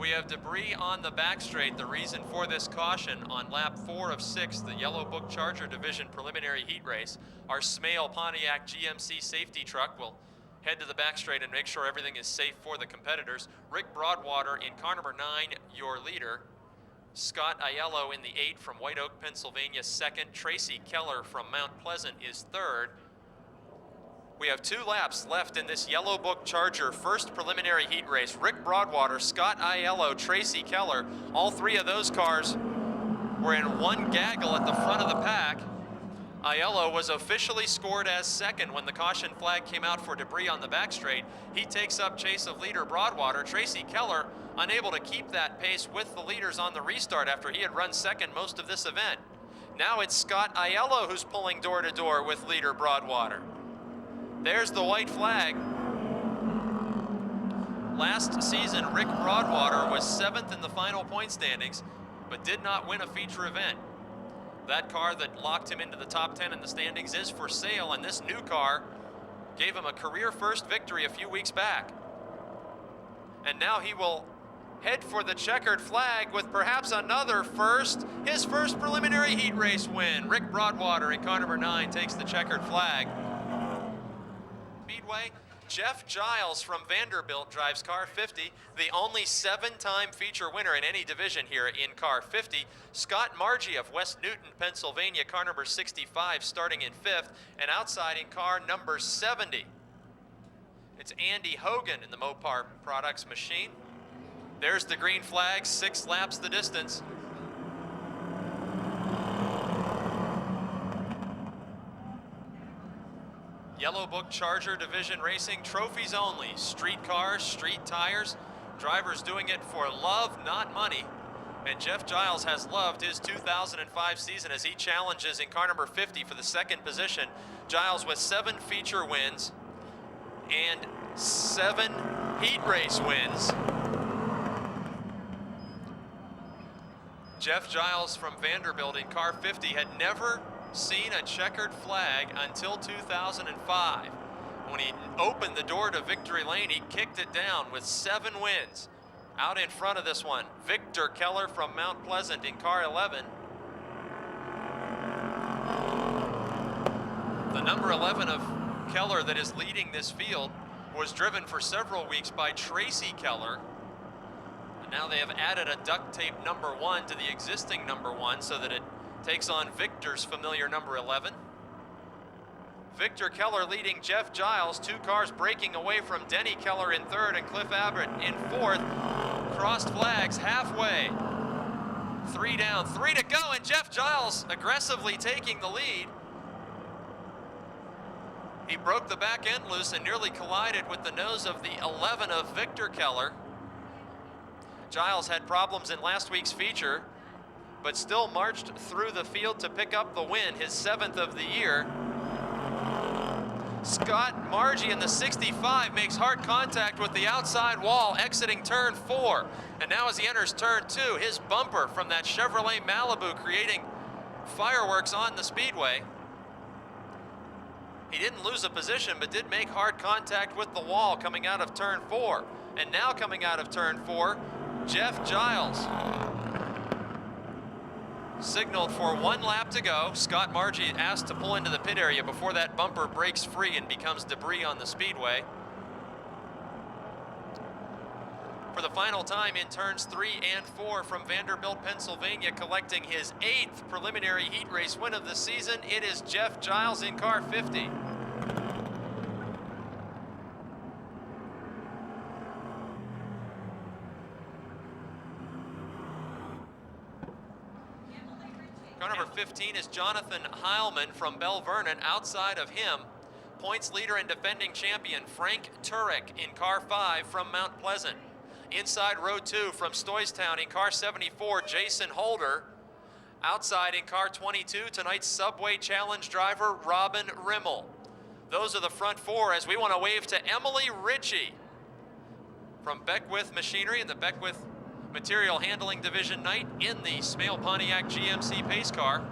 We have debris on the back straight. The reason for this caution on lap 4 of 6, the Yellow Book Charger Division preliminary heat race. Our Smale Pontiac GMC safety truck will head to the back straight and make sure everything is safe for the competitors. Rick Broadwater in car number 9, your leader. Scott Aiello in the 8 from White Oak, Pennsylvania, 2nd. Tracy Keller from Mount Pleasant is 3rd. We have 2 laps left in this Yellow Book Charger first preliminary heat race. Rick Broadwater, Scott Aiello, Tracy Keller, all 3 of those cars were in one gaggle at the front of the pack. Aiello was officially scored as 2nd when the caution flag came out for debris on the back straight. He takes up chase of leader Broadwater. Tracy Keller unable to keep that pace with the leaders on the restart after he had run 2nd most of this event. Now it's Scott Aiello who's pulling door to door with leader Broadwater. There's the white flag. Last season, Rick Broadwater was 7th in the final point standings, but did not win a feature event. That car that locked him into the top 10 in the standings is for sale, and this new car gave him a career first victory a few weeks back. And now he will head for the checkered flag with perhaps another first, his first preliminary heat race win. Rick Broadwater in car number 9 takes the checkered flag. Speedway, Jeff Giles from Vanderbilt drives car 50, the only 7-time feature winner in any division here in car 50. Scott Margie of West Newton, Pennsylvania, car number 65, starting in 5th, and outside in car number 70. It's Andy Hogan in the Mopar Products machine. There's the green flag, 6 laps the distance. Yellow Book Charger Division Racing, trophies only. Street cars, street tires, drivers doing it for love, not money. And Jeff Giles has loved his 2005 season as he challenges in car number 50 for the 2nd position. Giles with 7 feature wins and 7 heat race wins. Jeff Giles from Vanderbilt in car 50 had never seen a checkered flag until 2005. When he opened the door to victory lane, he kicked it down with 7 wins. Out in front of this one, Victor Keller from Mount Pleasant in car 11. The number 11 of Keller that is leading this field was driven for several weeks by Tracy Keller. And now they have added a duct tape number 1 to the existing number 1 so that it takes on Victor's familiar number 11. Victor Keller leading Jeff Giles, 2 cars breaking away from Denny Keller in 3rd and Cliff Abbott in 4th. Crossed flags halfway. 3 down, 3 to go, and Jeff Giles aggressively taking the lead. He broke the back end loose and nearly collided with the nose of the 11 of Victor Keller. Giles had problems in last week's feature, but still marched through the field to pick up the win, his 7th of the year. Scott Margie in the 65 makes hard contact with the outside wall exiting turn 4. And now as he enters turn 2, his bumper from that Chevrolet Malibu creating fireworks on the speedway. He didn't lose a position, but did make hard contact with the wall coming out of turn 4. And now coming out of turn 4, Jeff Giles. Signaled for 1 lap to go. Scott Margie asked to pull into the pit area before that bumper breaks free and becomes debris on the speedway. For the final time in turns 3 and 4 from Vanderbilt, Pennsylvania, collecting his 8th preliminary heat race win of the season, it is Jeff Giles in car 50. Car number 15 is Jonathan Heilman from Bell Vernon. Outside of him, points leader and defending champion Frank Turek in car 5 from Mount Pleasant. Inside row 2 from Stoystown in car 74, Jason Holder. Outside in car 22, tonight's Subway Challenge driver Robin Rimmel. Those are the front 4 as we want to wave to Emily Ritchie from Beckwith Machinery in the Beckwith Material Handling Division night in the Smale Pontiac GMC pace car.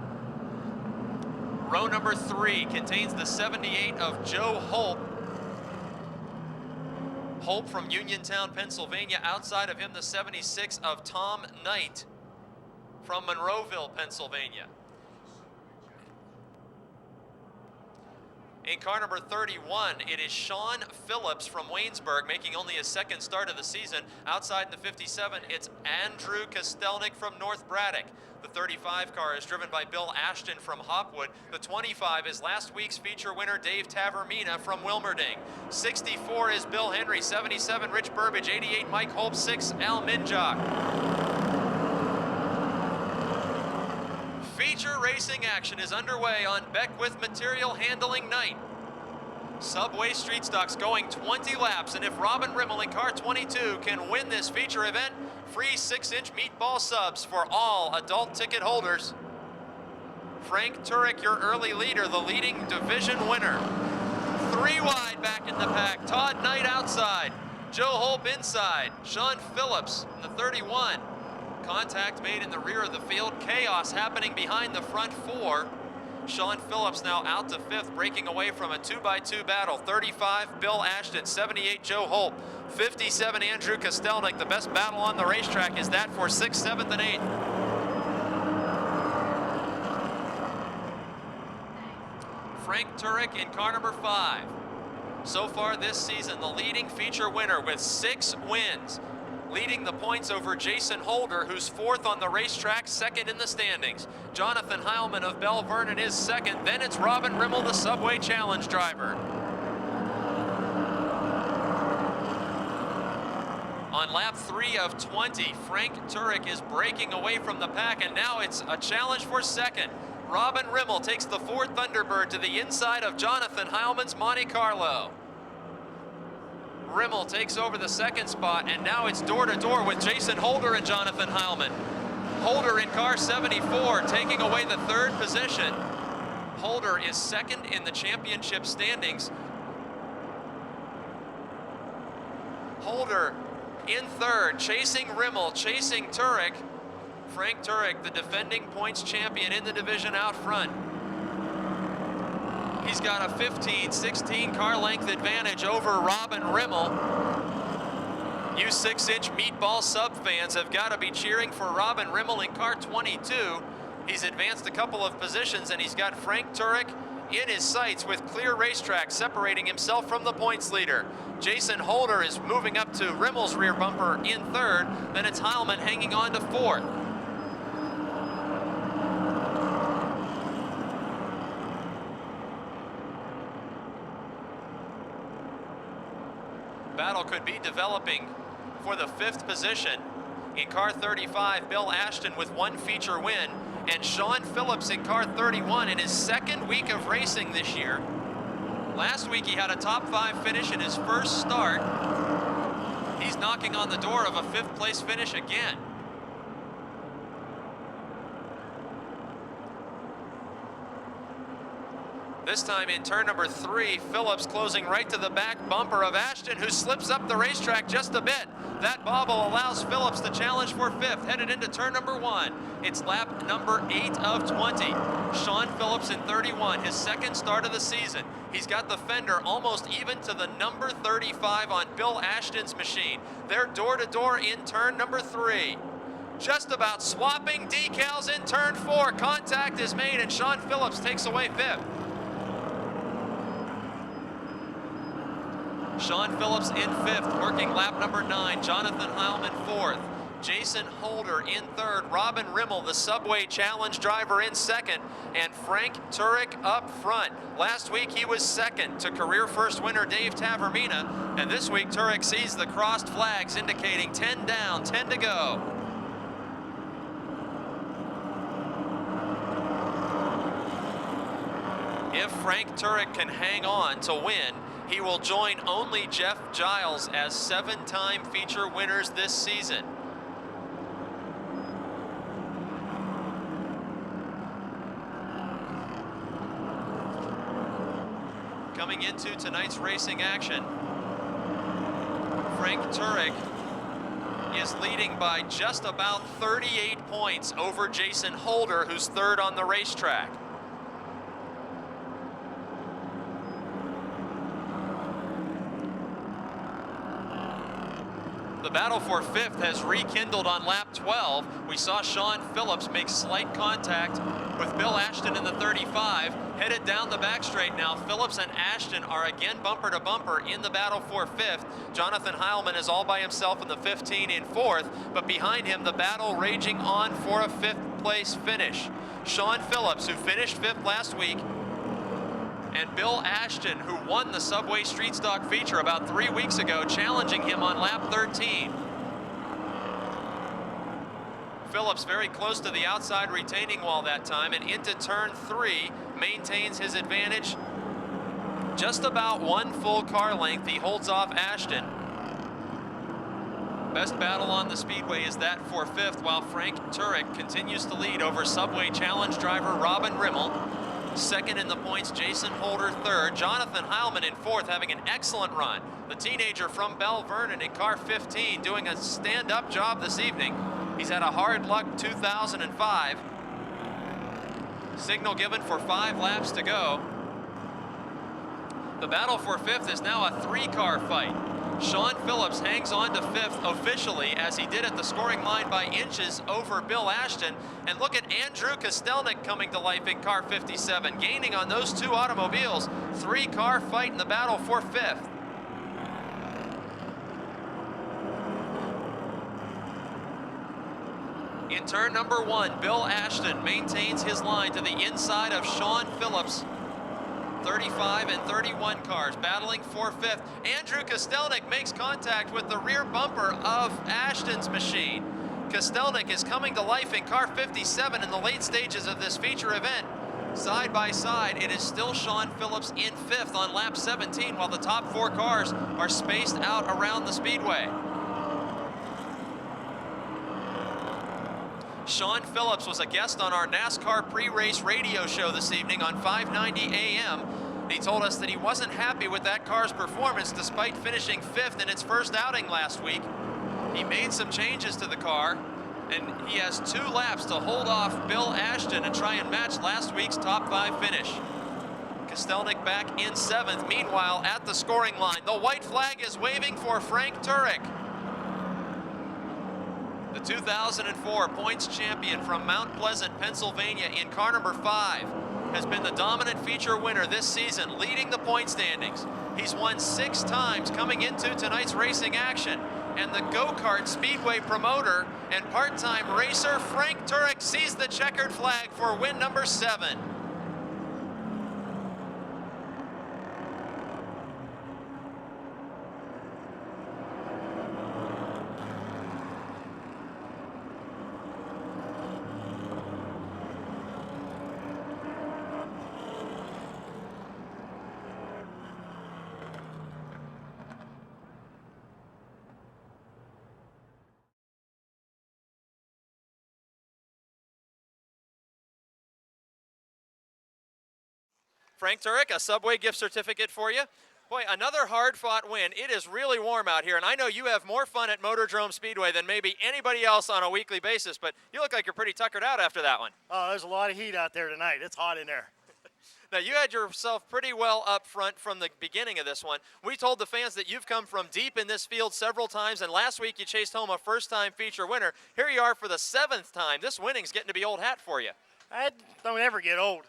Row number 3 contains the 78 of Joe Holp. Holp from Uniontown, Pennsylvania. Outside of him, the 76 of Tom Knight from Monroeville, Pennsylvania. In car number 31, it is Sean Phillips from Waynesburg, making only his 2nd start of the season. Outside the 57, it's Andrew Kostelnik from North Braddock. The 35 car is driven by Bill Ashton from Hopwood. The 25 is last week's feature winner Dave Tavermina from Wilmerding. 64 is Bill Henry, 77 Rich Burbage, 88 Mike Holp, 6 Al Minjock. Feature racing action is underway on Beckwith Material Handling night. Subway Street Stocks going 20 laps, and if Robin Rimmel in car 22 can win this feature event, free 6-inch meatball subs for all adult ticket holders. Frank Turek, your early leader, the leading division winner. 3 wide back in the pack. Todd Knight outside. Joe Holp inside. Sean Phillips in the 31. Contact made in the rear of the field. Chaos happening behind the front 4. Sean Phillips now out to 5th, breaking away from a 2x2 battle. 35, Bill Ashton. 78, Joe Holp. 57, Andrew Kostelnik. The best battle on the racetrack is that for 6th, 7th, and 8th. Frank Turek in car number 5. So far this season, the leading feature winner with 6 wins. Leading the points over Jason Holder, who's 4th on the racetrack, 2nd in the standings. Jonathan Heilman of Bell Vernon is 2nd. Then it's Robin Rimmel, the Subway Challenge driver. On lap 3 of 20, Frank Turek is breaking away from the pack, and now it's a challenge for 2nd. Robin Rimmel takes the Ford Thunderbird to the inside of Jonathan Heilman's Monte Carlo. Rimmel takes over the 2nd spot, and now it's door-to-door with Jason Holder and Jonathan Heilman. Holder in car 74 taking away the 3rd position. Holder is 2nd in the championship standings. Holder in 3rd, chasing Rimmel, chasing Turek. Frank Turek, the defending points champion in the division, out front. He's got a 15, 16 car length advantage over Robin Rimmel. You 6-inch meatball sub fans have got to be cheering for Robin Rimmel in car 22. He's advanced a couple of positions, and he's got Frank Turek in his sights with clear racetrack separating himself from the points leader. Jason Holder is moving up to Rimmel's rear bumper in 3rd. Then it's Heilman hanging on to 4th. Battle could be developing for the 5th position. In car 35, Bill Ashton with 1 feature win, and Sean Phillips in car 31 in his 2nd week of racing this year. Last week he had a top 5 finish in his first start. He's knocking on the door of a 5th place finish again. This time in turn number 3, Phillips closing right to the back bumper of Ashton, who slips up the racetrack just a bit. That bobble allows Phillips to challenge for 5th, headed into turn number 1. It's lap number 8 of 20. Sean Phillips in 31, his 2nd start of the season. He's got the fender almost even to the number 35 on Bill Ashton's machine. They're door to door in turn number 3. Just about swapping decals in turn 4. Contact is made and Sean Phillips takes away 5th. Sean Phillips in 5th, working lap number 9. Jonathan Heilman 4th. Jason Holder in 3rd. Robin Rimmel, the Subway Challenge driver, in 2nd. And Frank Turek up front. Last week he was 2nd to career first winner Dave Tavermina. And this week Turek sees the crossed flags indicating 10 down, 10 to go. If Frank Turek can hang on to win, he will join only Jeff Giles as 7-time feature winners this season. Coming into tonight's racing action, Frank Turek is leading by just about 38 points over Jason Holder, who's 3rd on the racetrack. The battle for 5th has rekindled on lap 12. We saw Sean Phillips make slight contact with Bill Ashton in the 35. Headed down the back straight now, Phillips and Ashton are again bumper to bumper in the battle for 5th. Jonathan Heilman is all by himself in the 15 in 4th, but behind him the battle raging on for a 5th place finish. Sean Phillips, who finished 5th last week, and Bill Ashton, who won the Subway Street Stock feature about 3 weeks ago, challenging him on lap 13. Phillips very close to the outside retaining wall that time, and into turn 3 maintains his advantage just about 1 full car length. He holds off Ashton. Best battle on the speedway is that for 5th, while Frank Turek continues to lead over Subway Challenge driver Robin Rimmel. 2nd in the points, Jason Holder 3rd. Jonathan Heilman in 4th, having an excellent run. The teenager from Bell Vernon in car 15 doing a stand-up job this evening. He's had a hard luck 2005. Signal given for 5 laps to go. The battle for 5th is now a 3-car fight. Sean Phillips hangs on to 5th officially, as he did at the scoring line by inches over Bill Ashton. And look at Andrew Kostelnik coming to life in car 57, gaining on those 2 automobiles. 3-car fight in the battle for 5th. In turn number 1, Bill Ashton maintains his line to the inside of Sean Phillips. 35 and 31 cars battling for 5th. Andrew Kostelnik makes contact with the rear bumper of Ashton's machine. Kostelnik is coming to life in car 57 in the late stages of this feature event. Side by side, it is still Sean Phillips in 5th on lap 17, while the top 4 cars are spaced out around the speedway. Sean Phillips was a guest on our NASCAR pre-race radio show this evening on 590 AM. He told us that he wasn't happy with that car's performance despite finishing 5th in its first outing last week. He made some changes to the car, and he has 2 laps to hold off Bill Ashton and try and match last week's top 5 finish. Kostelnik back in 7th. Meanwhile, at the scoring line, the white flag is waving for Frank Turek. The 2004 points champion from Mount Pleasant, Pennsylvania in car number 5 has been the dominant feature winner this season, leading the point standings. He's won 6 times coming into tonight's racing action. And the go-kart speedway promoter and part-time racer Frank Turek sees the checkered flag for win number 7. Frank Turek, a Subway gift certificate for you. Boy, another hard-fought win. It is really warm out here, and I know you have more fun at Motordrome Speedway than maybe anybody else on a weekly basis, but you look like you're pretty tuckered out after that one. Oh, there's a lot of heat out there tonight. It's hot in there. Now, you had yourself pretty well up front from the beginning of this one. We told the fans that you've come from deep in this field several times, and last week you chased home a first-time feature winner. Here you are for the 7th time. This winning's getting to be old hat for you. I don't ever get old.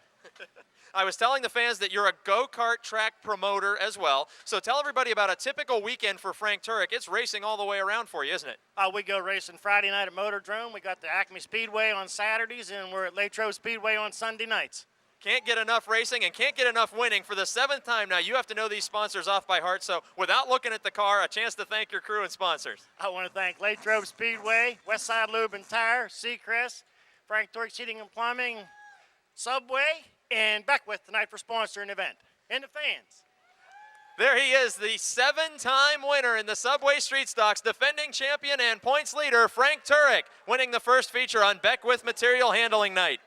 I was telling the fans that you're a go-kart track promoter as well. So tell everybody about a typical weekend for Frank Turek. It's racing all the way around for you, isn't it? We go racing Friday night at Motordrome. We got the Acme Speedway on Saturdays, and we're at Latrobe Speedway on Sunday nights. Can't get enough racing and can't get enough winning. For the 7th time now, you have to know these sponsors off by heart. So without looking at the car, a chance to thank your crew and sponsors. I want to thank Latrobe Speedway, Westside Lube and Tire, Seacrest, Frank Turek Heating and Plumbing, Subway, and Beckwith tonight for sponsoring the event. And the fans. There he is, the 7-time winner in the Subway Street Stocks, defending champion and points leader, Frank Turek, winning the first feature on Beckwith Material Handling Night.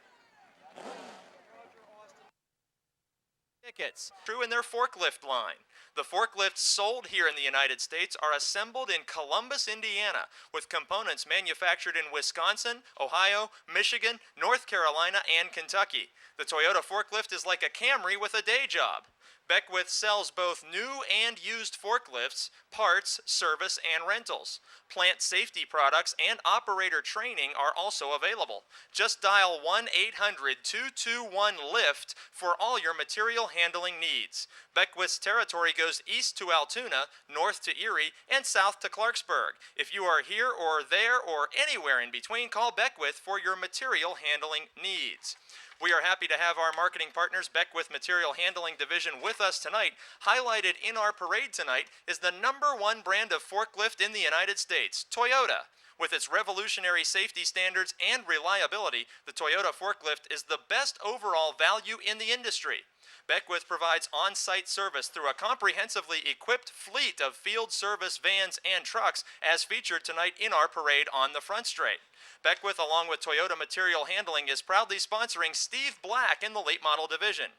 Tickets. True in their forklift line. The forklifts sold here in the United States are assembled in Columbus, Indiana, with components manufactured in Wisconsin, Ohio, Michigan, North Carolina, and Kentucky. The Toyota forklift is like a Camry with a day job. Beckwith sells both new and used forklifts, parts, service, and rentals. Plant safety products and operator training are also available. Just dial 1-800-221-LIFT for all your material handling needs. Beckwith's territory goes east to Altoona, north to Erie, and south to Clarksburg. If you are here or there or anywhere in between, call Beckwith for your material handling needs. We are happy to have our marketing partners, Beckwith Material Handling Division, with us tonight. Highlighted in our parade tonight is the #1 brand of forklift in the United States, Toyota. With its revolutionary safety standards and reliability, the Toyota forklift is the best overall value in the industry. Beckwith provides on-site service through a comprehensively equipped fleet of field service vans and trucks, as featured tonight in our parade on the front straight. Beckwith, along with Toyota Material Handling, is proudly sponsoring Steve Black in the late model division.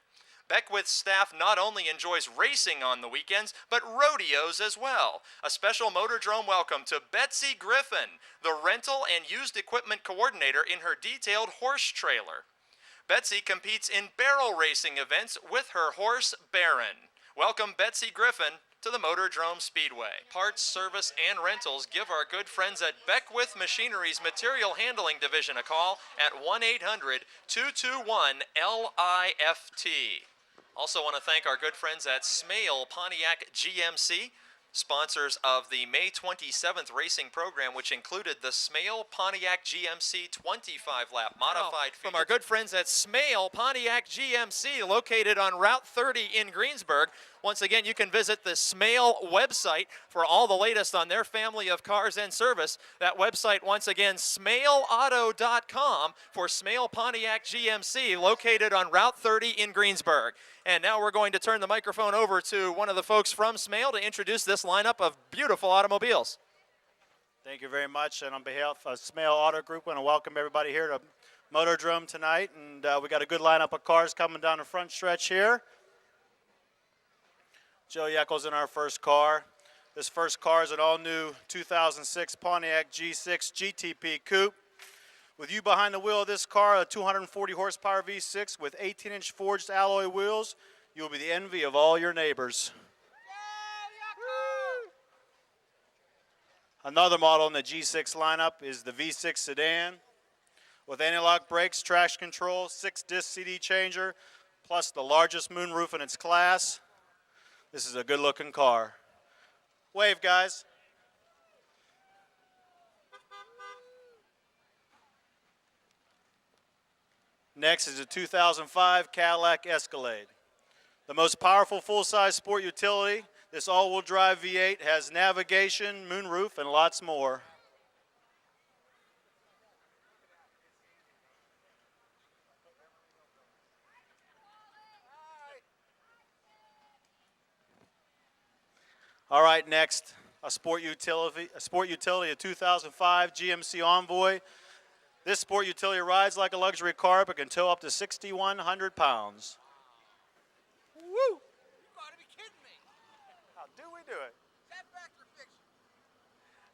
Beckwith's staff not only enjoys racing on the weekends, but rodeos as well. A special Motordrome welcome to Betsy Griffin, the rental and used equipment coordinator in her detailed horse trailer. Betsy competes in barrel racing events with her horse, Baron. Welcome, Betsy Griffin, to the Motordrome Speedway. Parts, service, and rentals, give our good friends at Beckwith Machinery's Material Handling Division a call at 1-800-221-LIFT. Also want to thank our good friends at Smale Pontiac GMC, sponsors of the May 27th racing program, which included the Smale Pontiac GMC 25-lap modified from our good friends at Smale Pontiac GMC, located on Route 30 in Greensburg. Once again, you can visit the Smale website for all the latest on their family of cars and service. That website, once again, smaleauto.com for Smale Pontiac GMC, located on Route 30 in Greensburg. And now we're going to turn the microphone over to one of the folks from Smale to introduce this lineup of beautiful automobiles. Thank you very much, and on behalf of Smale Auto Group, I want to welcome everybody here to Motordrome tonight, and we got a good lineup of cars coming down the front stretch here. Joe Yeckel's in our first car. This first car is an all-new 2006 Pontiac G6 GTP Coupe. With you behind the wheel of this car, a 240 horsepower V6 with 18-inch forged alloy wheels, you will be the envy of all your neighbors. Another model in the G6 lineup is the V6 sedan with anti-lock brakes, traction control, 6-disc CD changer, plus the largest moonroof in its class. This is a good-looking car. Wave, guys. Next is a 2005 Cadillac Escalade. The most powerful full-size sport utility, this all-wheel drive V8 has navigation, moonroof, and lots more. All right, next, a sport utility, a 2005 GMC Envoy. This sport utility rides like a luxury car, but can tow up to 6,100 pounds.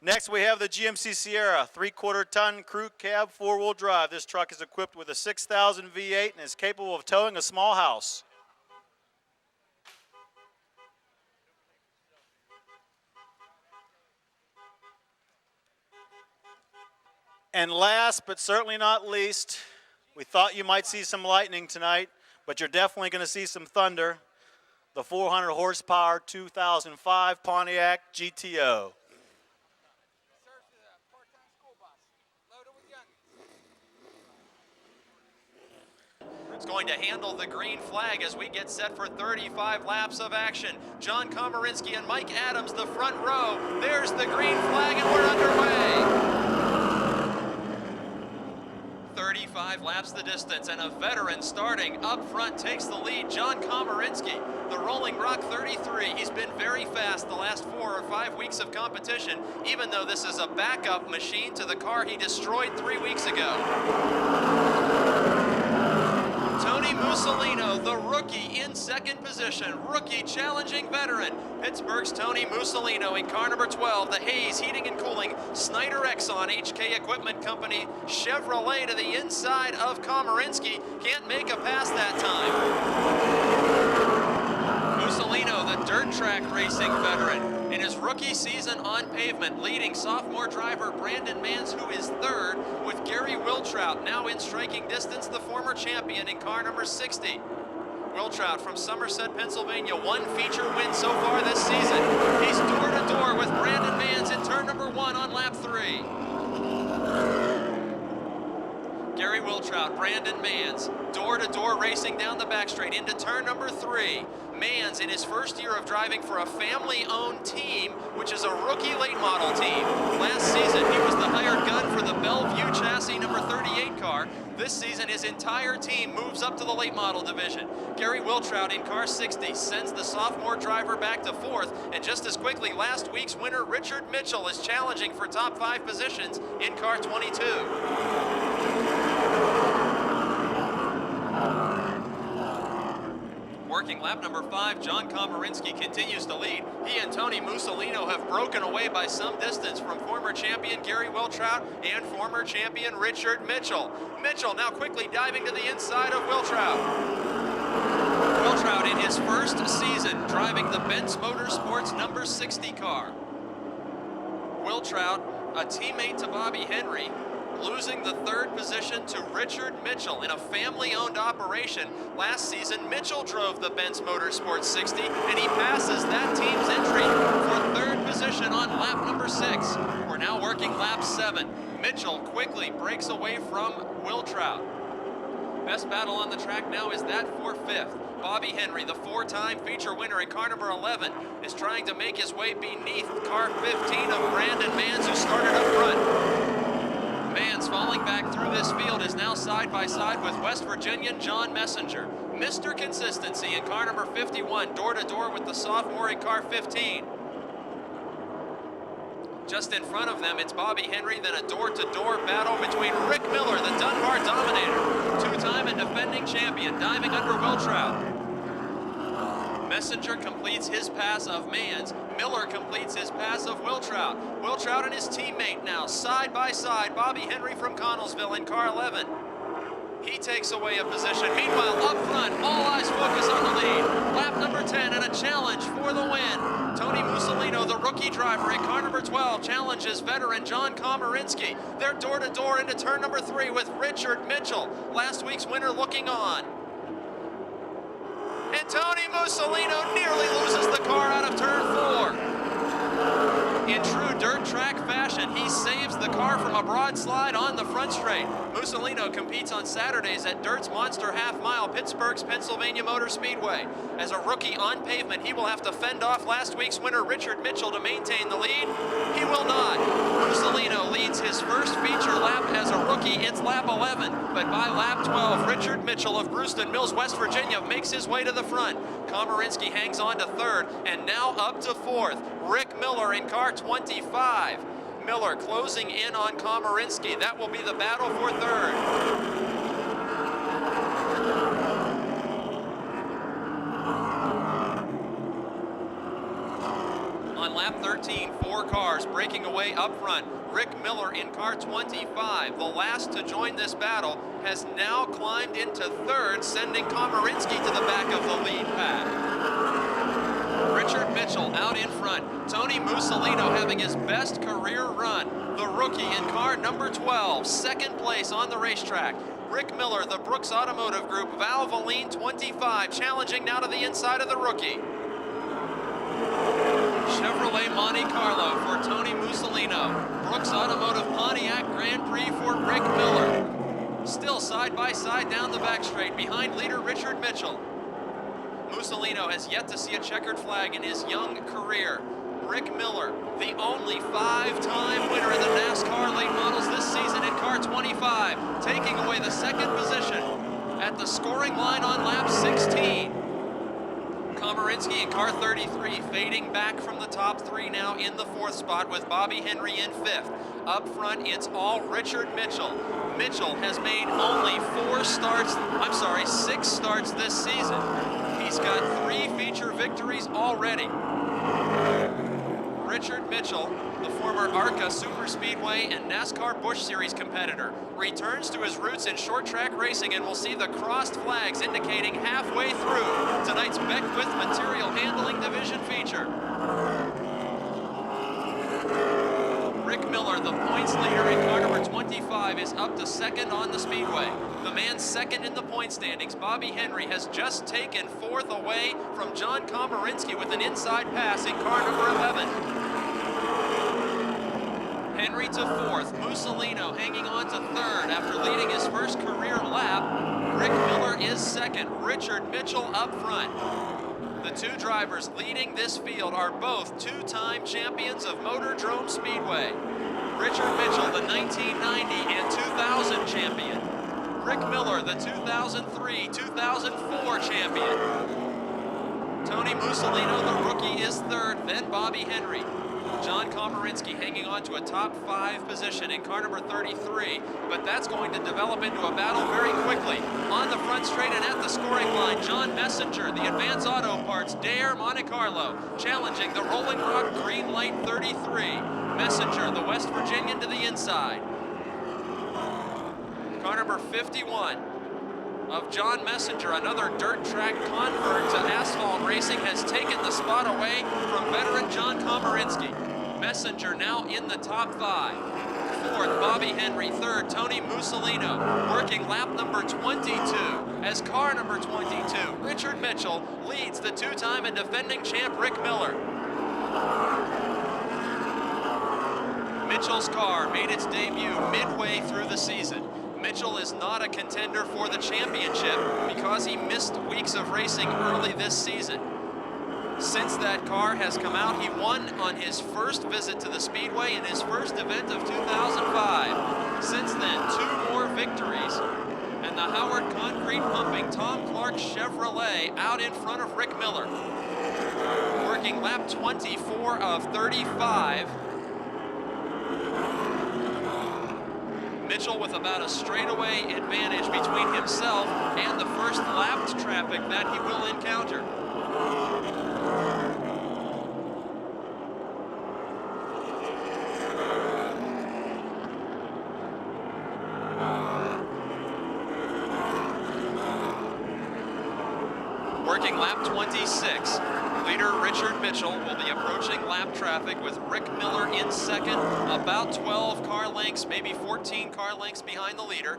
Next, we have the GMC Sierra 3/4 ton crew cab 4-wheel drive. This truck is equipped with a 6,000 V8 and is capable of towing a small house. And last but certainly not least, we thought you might see some lightning tonight, but you're definitely going to see some thunder. The 400 horsepower 2005 Pontiac GTO. It's going to handle the green flag as we get set for 35 laps of action. John Komarinsky and Mike Adams, the front row. There's the green flag and we're underway. 35 laps the distance, and a veteran starting up front takes the lead. John Komarinsky, the Rolling Rock 33. He's been very fast the last 4 or 5 weeks of competition, even though this is a backup machine to the car he destroyed 3 weeks ago. Tony Mussolino, the rookie, in second position. Rookie challenging veteran. Pittsburgh's Tony Mussolino in car number 12, the Hayes Heating and Cooling Snyder Exxon HK Equipment Company Chevrolet to the inside of Komarinsky. Can't make a pass that time. Mussolino, the dirt track racing veteran, in his rookie season on pavement, leading sophomore driver Brandon Mans, who is third, with Gary Wiltrout now in striking distance, the former champion in car number 60. Wiltrout from Somerset, Pennsylvania, 1 feature win so far this season. He's door to door with Brandon Mans in turn number 1 on lap 3. Gary Wiltrout, Brandon Mans, door-to-door racing down the back straight into turn number 3. Mans, in his first year of driving for a family-owned team, which is a rookie late model team. Last season, he was the hired gun for the Bellevue chassis number 38 car. This season, his entire team moves up to the late model division. Gary Wiltrout in car 60 sends the sophomore driver back to 4th, and just as quickly, last week's winner, Richard Mitchell, is challenging for top 5 positions in car 22. Working lap number 5, John Komarinsky continues to lead. He and Tony Mussolino have broken away by some distance from former champion Gary Wiltrout and former champion Richard Mitchell. Mitchell now quickly diving to the inside of Wiltrout. Wiltrout in his first season driving the Benz Motorsports number 60 car. Wiltrout, a teammate to Bobby Henry, losing the 3rd position to Richard Mitchell in a family-owned operation. Last season, Mitchell drove the Benz Motorsports 60, and he passes that team's entry for 3rd position on lap number 6. We're now working lap 7. Mitchell quickly breaks away from Wiltrout. Best battle on the track now is that for 5th. Bobby Henry, the 4-time feature winner in car number 11, is trying to make his way beneath car 15 of Brandon Mans, who started up front. Mans, falling back through this field, is now side by side with West Virginian John Messenger. Mr. Consistency in car number 51, door to door with the sophomore in car 15. Just in front of them, it's Bobby Henry, then a door-to-door battle between Rick Miller, the Dunbar Dominator, 2-time and defending champion, diving under Wiltrout. Messenger completes his pass of Mans. Miller completes his pass of Wiltrout. Wiltrout and his teammate now side by side. Bobby Henry from Connellsville in car 11. He takes away a position. Meanwhile, up front, all eyes focus on the lead. Lap number 10 and a challenge for the win. Tony Mussolino, the rookie driver in car number 12, challenges veteran John Komarinsky. They're door to door into turn number 3 with Richard Mitchell, last week's winner, looking on. And Tony Mussolino nearly loses the car out of turn 4. In true dirt track fashion, he saves the car from a broad slide on the front straight. Mussolino competes on Saturdays at Dirt's Monster Half Mile, Pittsburgh's Pennsylvania Motor Speedway. As a rookie on pavement, he will have to fend off last week's winner Richard Mitchell to maintain the lead. He will not. Mussolino leads his first feature lap as a rookie. It's lap 11, but by lap 12, Richard Mitchell of Brewston Mills, West Virginia, makes his way to the front. Komarinsky hangs on to 3rd, and now up to 4th. Rick Miller in car 25. Miller closing in on Komarinsky. That will be the battle for 3rd. On lap 13, 4 cars breaking away up front. Rick Miller in car 25, the last to join this battle, has now climbed into third, sending Komarinsky to the back of the lead pack. Richard Mitchell out in front. Tony Mussolino having his best career run. The rookie in car number 12, second place on the racetrack. Rick Miller, the Brooks Automotive Group, Valvoline 25, challenging now to the inside of the rookie. Chevrolet Monte Carlo for Tony Mussolino. Brooks Automotive Pontiac Grand Prix for Rick Miller. Still side by side down the back straight behind leader Richard Mitchell. Mussolino has yet to see a checkered flag in his young career. Rick Miller, the only 5-time winner in the NASCAR late models this season in car 25, taking away the second position at the scoring line on lap 16. Komarinsky in car 33, fading back from the top 3 now in the 4th spot with Bobby Henry in 5th. Up front, it's all Richard Mitchell. Mitchell has made only 6 starts this season. He's got 3 feature victories already. Richard Mitchell, the former ARCA Super Speedway and NASCAR Busch Series competitor, returns to his roots in short track racing and will see the crossed flags indicating halfway through tonight's Beckwith Material Handling Division feature. Rick Miller, the points leader in car number 25, is up to second on the speedway. The man second in the point standings, Bobby Henry, has just taken 4th away from John Komarinsky with an inside pass in car number 11. Henry to 4th, Mussolino hanging on to 3rd after leading his first career lap. Rick Miller is 2nd, Richard Mitchell up front. The 2 drivers leading this field are both 2-time champions of Motordrome Speedway. Richard Mitchell, the 1990 and 2000 champion. Rick Miller, the 2003-2004 champion. Tony Mussolino, the rookie, is 3rd, then Bobby Henry. John Komarinsky hanging on to a top 5 position in car number 33, but that's going to develop into a battle very quickly. On the front straight and at the scoring line, John Messenger, the Advance Auto Parts Dare Monte Carlo, challenging the Rolling Rock Green Light 33. Messenger, the West Virginian, to the inside. Car number 51 of John Messenger, another dirt track convert to asphalt racing, has taken the spot away from veteran John Komarinsky. Messenger now in the top 5. 4th, Bobby Henry. 3rd, Tony Mussolino, working lap number 22 as car number 22. Richard Mitchell leads the 2-time and defending champ Rick Miller. Mitchell's car made its debut midway through the season. Mitchell is not a contender for the championship because he missed weeks of racing early this season. Since that car has come out, he won on his first visit to the Speedway in his first event of 2005. Since then, 2 more victories, and the Howard Concrete Pumping Tom Clark Chevrolet out in front of Rick Miller. Working lap 24 of 35. Mitchell with about a straightaway advantage between himself and the first lapped traffic that he will encounter. Working lap 26. Leader Richard Mitchell will be approaching lap traffic with Rick Miller in 2nd, about 12 car lengths, maybe 14 car lengths behind the leader.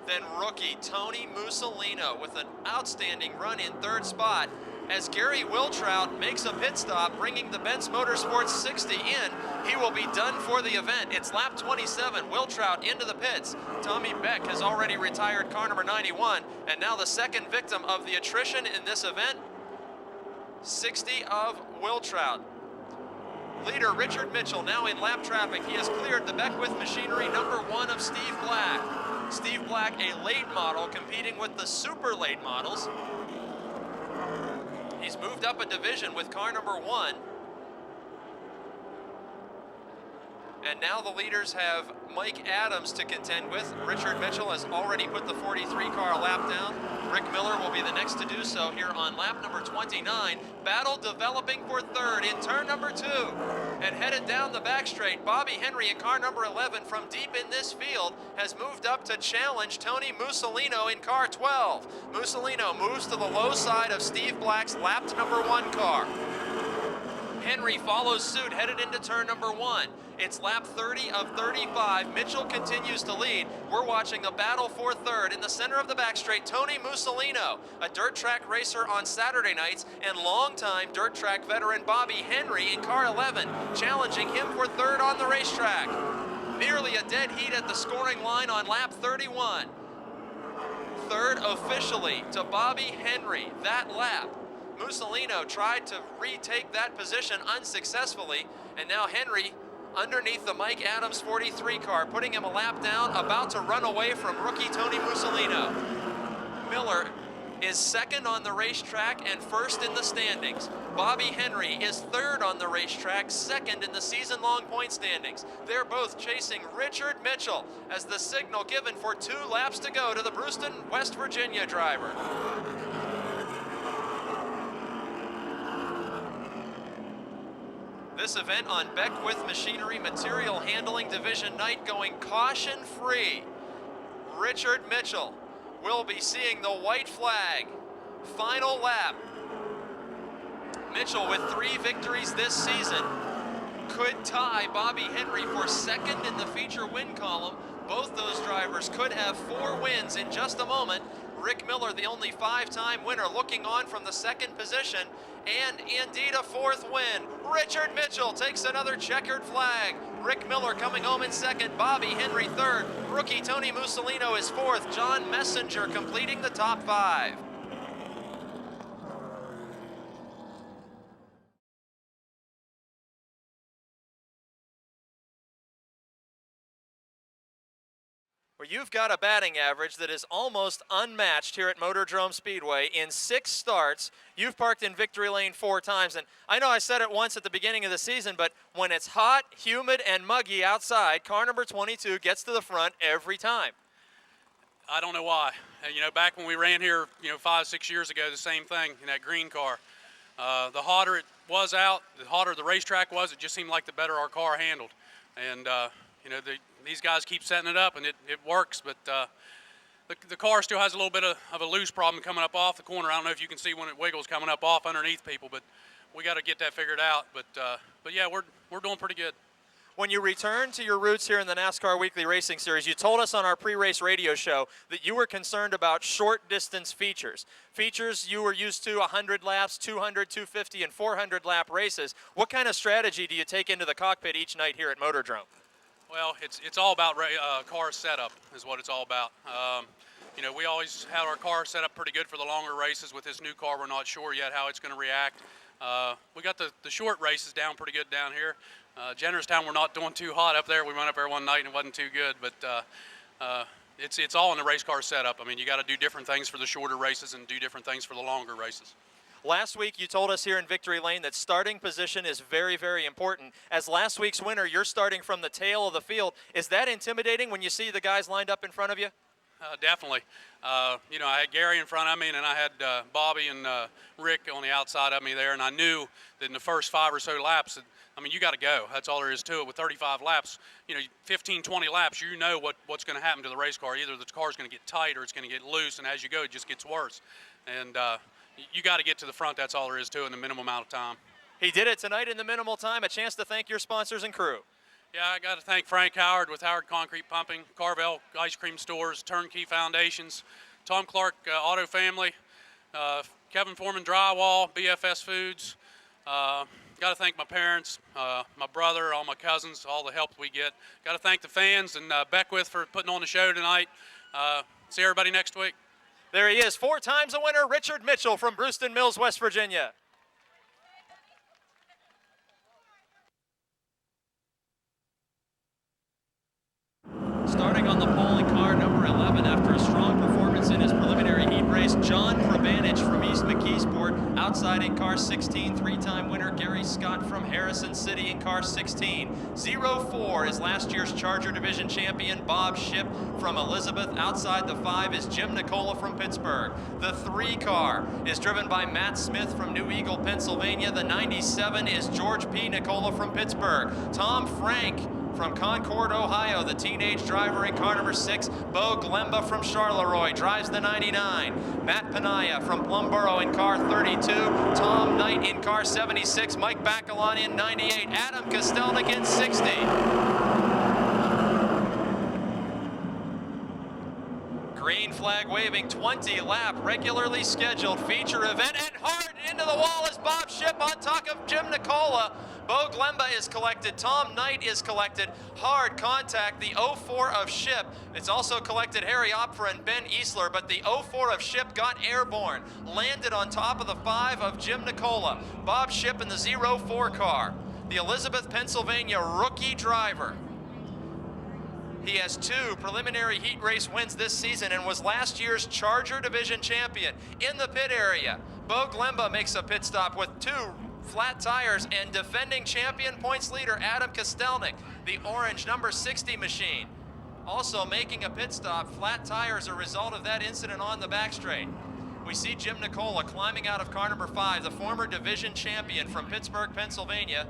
Then rookie Tony Mussolino with an outstanding run in 3rd spot as Gary Wiltrout makes a pit stop, bringing the Benz Motorsports 60 in. He will be done for the event. It's lap 27, Wiltrout into the pits. Tommy Beck has already retired car number 91, and now the 2nd victim of the attrition in this event, 60 of Wiltrout. Leader Richard Mitchell now in lap traffic. He has cleared the Beckwith Machinery number 1 of Steve Black. Steve Black, a late model, competing with the super late models. He's moved up a division with car number 1. And now the leaders have Mike Adams to contend with. Richard Mitchell has already put the 43 car lap down. Rick Miller will be the next to do so here on lap number 29. Battle developing for 3rd in turn number 2. And headed down the back straight, Bobby Henry in car number 11 from deep in this field has moved up to challenge Tony Mussolino in car 12. Mussolino moves to the low side of Steve Black's lapped number 1 car. Henry follows suit, headed into turn number 1. It's lap 30 of 35. Mitchell continues to lead. We're watching a battle for third. In the center of the back straight, Tony Mussolino, a dirt track racer on Saturday nights, and longtime dirt track veteran Bobby Henry in car 11, challenging him for third on the racetrack. Nearly a dead heat at the scoring line on lap 31. Third officially to Bobby Henry that lap. Mussolino tried to retake that position unsuccessfully, and now Henry underneath the Mike Adams 43 car, putting him a lap down, about to run away from rookie Tony Mussolino. Miller is second on the racetrack and first in the standings. Bobby Henry is third on the racetrack, second in the season-long point standings. They're both chasing Richard Mitchell as the signal given for 2 laps to go to the Brewston, West Virginia driver. This event on Beckwith Machinery Material Handling Division night going caution-free. Richard Mitchell will be seeing the white flag. Final lap. Mitchell with 3 victories this season could tie Bobby Henry for second in the feature win column. Both those drivers could have 4 wins in just a moment. Rick Miller, the only 5-time winner, looking on from the second position, and indeed a 4th win. Richard Mitchell takes another checkered flag. Rick Miller coming home in second, Bobby Henry third, rookie Tony Mussolino is 4th, John Messenger completing the top 5. Well, you've got a batting average that is almost unmatched here at Motordrome Speedway. In 6 starts, you've parked in victory lane 4 times. And I know I said it once at the beginning of the season, but when it's hot, humid, and muggy outside, car number 22 gets to the front every time. I don't know why. You know, back when we ran here, 5-6 years ago, the same thing in that green car. The hotter it was out, the hotter the racetrack was, it just seemed like the better our car handled. And, these guys keep setting it up, and it works, but the car still has a little bit of a loose problem coming up off the corner. I don't know if you can see when it wiggles coming up off underneath people, but we got to get that figured out. But yeah, we're doing pretty good. When you return to your roots here in the NASCAR Weekly Racing Series, you told us on our pre-race radio show that you were concerned about short distance features. Features you were used to 100 laps, 200, 250, and 400 lap races. What kind of strategy do you take into the cockpit each night here at Motordrome? Well, it's all about car setup is what it's all about. We always had our car set up pretty good for the longer races. With this new car, we're not sure yet how it's going to react. We got the short races down pretty good down here. Jennerstown, we're not doing too hot up there. We went up there one night and it wasn't too good, but it's all in the race car setup. I mean, you got to do different things for the shorter races and do different things for the longer races. Last week, you told us here in Victory Lane that starting position is very, very important. As last week's winner, you're starting from the tail of the field. Is that intimidating when you see the guys lined up in front of you? Definitely. I had Gary in front of me, and then I had Bobby and Rick on the outside of me there, and I knew that in the first 5 or so laps, you got to go. That's all there is to it. With 35 laps, 15, 20 laps, you know what's going to happen to the race car. Either the car's going to get tight or it's going to get loose, and as you go, it just gets worse. And you got to get to the front. That's all there is to it in the minimum amount of time. He did it tonight in the minimal time. A chance to thank your sponsors and crew. Yeah, I got to thank Frank Howard with Howard Concrete Pumping, Carvel Ice Cream Stores, Turnkey Foundations, Tom Clark Auto Family, Kevin Foreman Drywall, BFS Foods. Got to thank my parents, my brother, all my cousins, all the help we get. Got to thank the fans and Beckwith for putting on the show tonight. See everybody next week. There he is, 4 times a winner, Richard Mitchell from Brewston Mills, West Virginia. Starting on the pole in car number 11 after a strong performance in his preliminary heat race, John Probanich from East McKeesport. Outside in car 16, three-time winner Gary Scott from Harrison City in car 16. 04 is last year's Charger Division champion Bob Shipp from Elizabeth. Outside the 5 is Jim Nicola from Pittsburgh. The 3 car is driven by Matt Smith from New Eagle, Pennsylvania. The 97 is George P. Nicola from Pittsburgh. Tom Frank from Concord, Ohio, the teenage driver in car number 6. Bo Glemba from Charleroi drives the 99. Matt Panaya from Plumboro in car 32. Tom Knight in car 76. Mike Bacalon in 98. Adam Kostelnik in 60. Green flag waving, 20 lap, regularly scheduled feature event, and hard into the wall is Bob Shipp on top of Jim Nicola. Bo Glemba is collected, Tom Knight is collected, hard contact, the 04 of Shipp. It's also collected Harry Opfer and Ben Easler, but the 04 of Shipp got airborne, landed on top of the 5 of Jim Nicola. Bob Shipp in the 04 car, the Elizabeth, Pennsylvania rookie driver. He has 2 preliminary heat race wins this season and was last year's Charger Division champion. In the pit area, Bo Glemba makes a pit stop with 2 flat tires, and defending champion points leader Adam Kostelnik, the orange number 60 machine, also making a pit stop. Flat tires a result of that incident on the back straight. We see Jim Nicola climbing out of car number 5, the former division champion from Pittsburgh, Pennsylvania.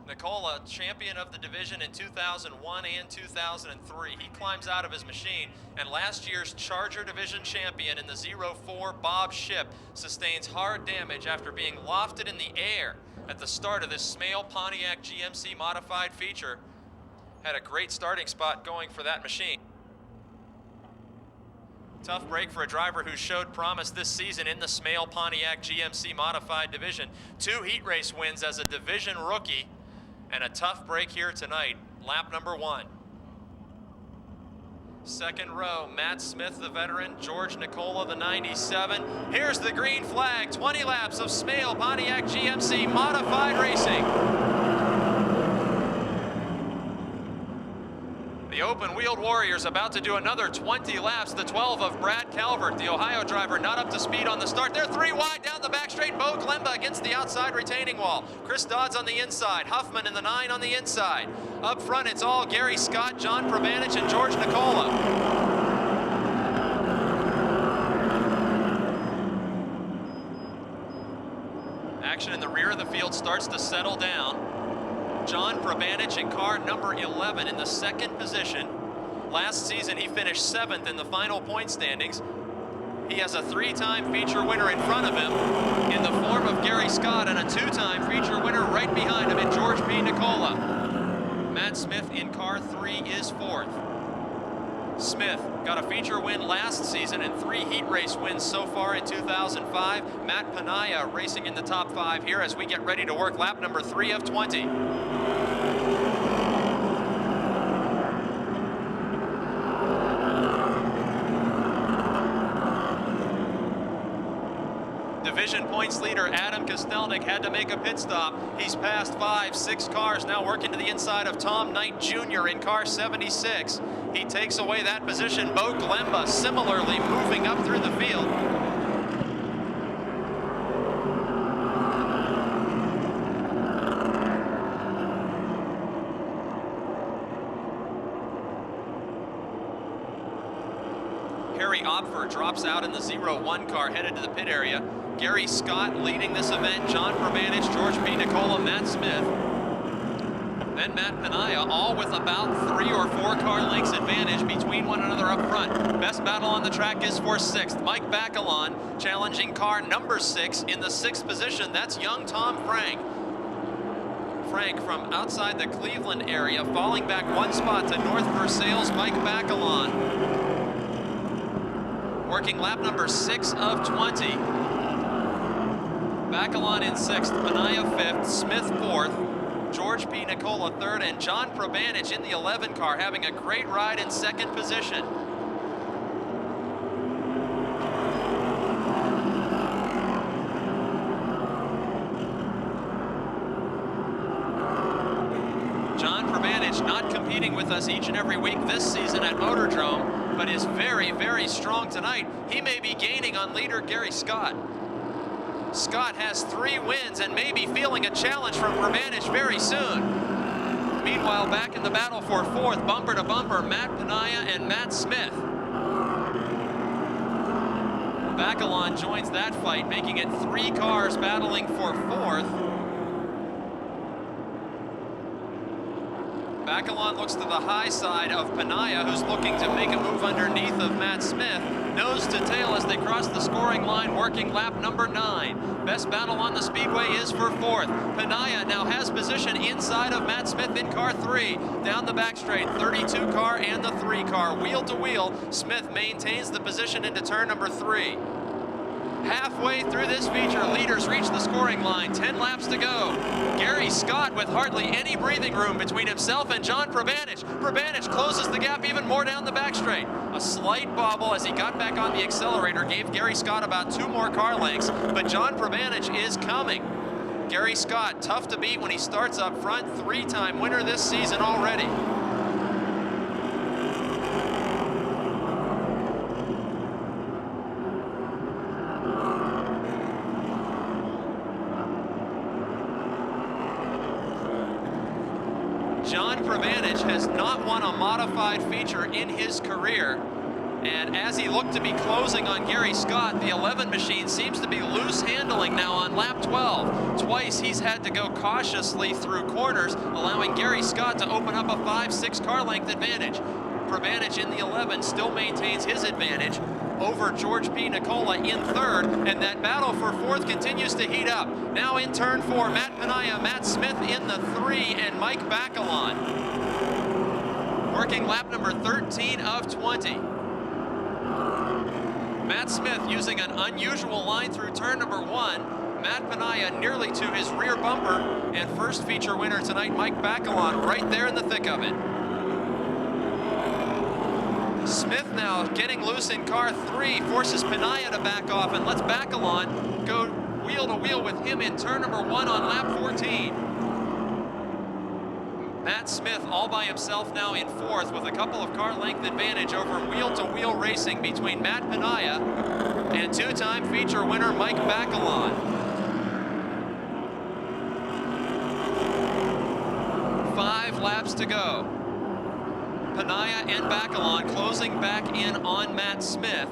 Nicola, champion of the division in 2001 and 2003. He climbs out of his machine, and last year's Charger Division champion in the 04, Bob Shipp, sustains hard damage after being lofted in the air at the start of this Smale Pontiac GMC modified feature. Had a great starting spot going for that machine. Tough break for a driver who showed promise this season in the Smale Pontiac GMC modified division. 2 heat race wins as a division rookie. And a tough break here tonight, lap number 1. Second row, Matt Smith, the veteran, George Nicola, the 97. Here's the green flag, 20 laps of Smale Pontiac GMC modified racing. The open-wheeled Warriors about to do another 20 laps. The 12 of Brad Calvert, the Ohio driver, not up to speed on the start. They're 3 wide down the back straight. Bo Glemba against the outside retaining wall. Chris Dodds on the inside. Huffman in the 9 on the inside. Up front, it's all Gary Scott, John Probanich, and George Nicola. Action in the rear of the field starts to settle down. John Probanich in car number 11 in the 2nd position. Last season, he finished 7th in the final point standings. He has a 3-time feature winner in front of him in the form of Gary Scott, and a 2-time feature winner right behind him in George P. Nicola. Matt Smith in car 3 is 4th. Smith got a feature win last season and 3 heat race wins so far in 2005. Matt Panaya racing in the top 5 here as we get ready to work lap number 3 of 20. Division points leader Adam Kostelnik had to make a pit stop. He's passed 5, 6 cars, now working to the inside of Tom Knight Jr. in car 76. He takes away that position. Bo Glemba similarly moving up through the field. Harry Opfer drops out in the 01 car headed to the pit area. Gary Scott leading this event, John Probanich, George P. Nicola, Matt Smith. Then Matt Panaya, all with about 3 or 4 car lengths advantage between one another up front. Best battle on the track is for 6th. Mike Bacalon challenging car number 6 in the 6th position. That's young Tom Frank. Frank from outside the Cleveland area, falling back 1 spot to North Versailles, Mike Bacalon. Working lap number 6 of 20. Bacalon in 6th, Panaya 5th, Smith 4th, George P. Nicola 3rd, and John Probanich in the 11 car having a great ride in 2nd position. John Probanich Prabanich not competing with us each and every week this season at Motordrome, but is very, very strong tonight. He may be gaining on leader Gary Scott. Scott has 3 wins and may be feeling a challenge from Prabanich very soon. Meanwhile, back in the battle for 4th, bumper to bumper, Matt Penaya and Matt Smith. Bacalon joins that fight, making it 3 cars battling for 4th. Bacalon looks to the high side of Penaya, who's looking to make a move underneath of Matt Smith. Nose to tail as they cross the scoring line, working lap number 9. Best battle on the speedway is for 4th. Penaya now has position inside of Matt Smith in car 3. Down the back straight, 32 car and the 3 car. Wheel to wheel, Smith maintains the position into turn number 3. Halfway through this feature, leaders reach the scoring line, 10 laps to go. Gary Scott with hardly any breathing room between himself and John Prabanich. Prabanich closes the gap even more down the back straight. A slight bobble as he got back on the accelerator gave Gary Scott about 2 more car lengths, but John Prabanich is coming. Gary Scott, tough to beat when he starts up front, 3-time winner this season already. John Prabanich has not won a modified feature in his career, and as he looked to be closing on Gary Scott, the 11 machine seems to be loose handling now on lap 12. Twice he's had to go cautiously through corners, allowing Gary Scott to open up a 5-6 car length advantage. Prabanich in the 11 still maintains his advantage over George P. Nicola in 3rd, and that battle for 4th continues to heat up. Now in turn 4, Matt Penaya, Matt Smith in the 3, and Mike Bacalon. Working lap number 13 of 20. Matt Smith using an unusual line through turn number 1. Matt Penaya nearly to his rear bumper, and first feature winner tonight, Mike Bacalon, right there in the thick of it. Smith now getting loose in car 3, forces Penaya to back off, and lets Bacalon go wheel to wheel with him in turn number 1 on lap 14. Matt Smith all by himself now in 4th with a couple of car length advantage over wheel to wheel racing between Matt Penaya and 2-time feature winner Mike Bacalon. 5 laps to go. Penaya and Bacalon closing back in on Matt Smith.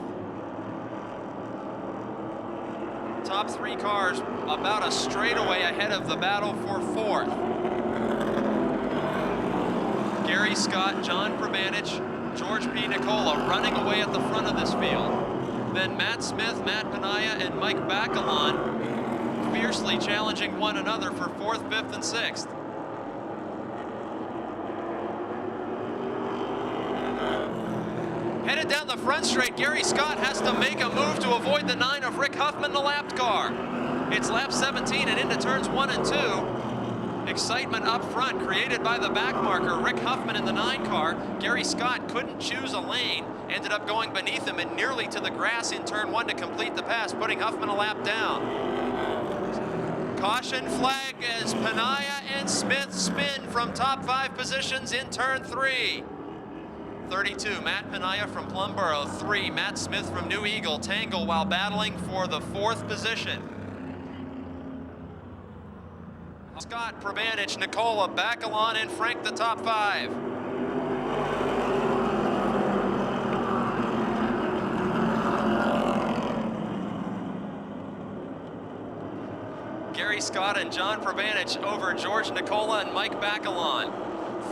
Top 3 cars about a straightaway ahead of the battle for 4th. Gary Scott, John Prabanich, George P. Nicola running away at the front of this field. Then Matt Smith, Matt Penaya, and Mike Bacalon fiercely challenging one another for 4th, 5th, and 6th. Headed down the front straight, Gary Scott has to make a move to avoid the 9 of Rick Huffman, the lapped car. It's lap 17 and into turns 1 and 2. Excitement up front created by the back marker, Rick Huffman in the 9 car. Gary Scott couldn't choose a lane, ended up going beneath him and nearly to the grass in turn 1 to complete the pass, putting Huffman a lap down. Caution flag as Penaya and Smith spin from top 5 positions in turn 3. 32, Matt Penaya from Plumboro. 3, Matt Smith from New Eagle tangle while battling for the 4th position. Scott, Prabanich, Nicola, Bacalon, and Frank the top 5. Gary Scott and John Prabanich over George Nicola and Mike Bacalon.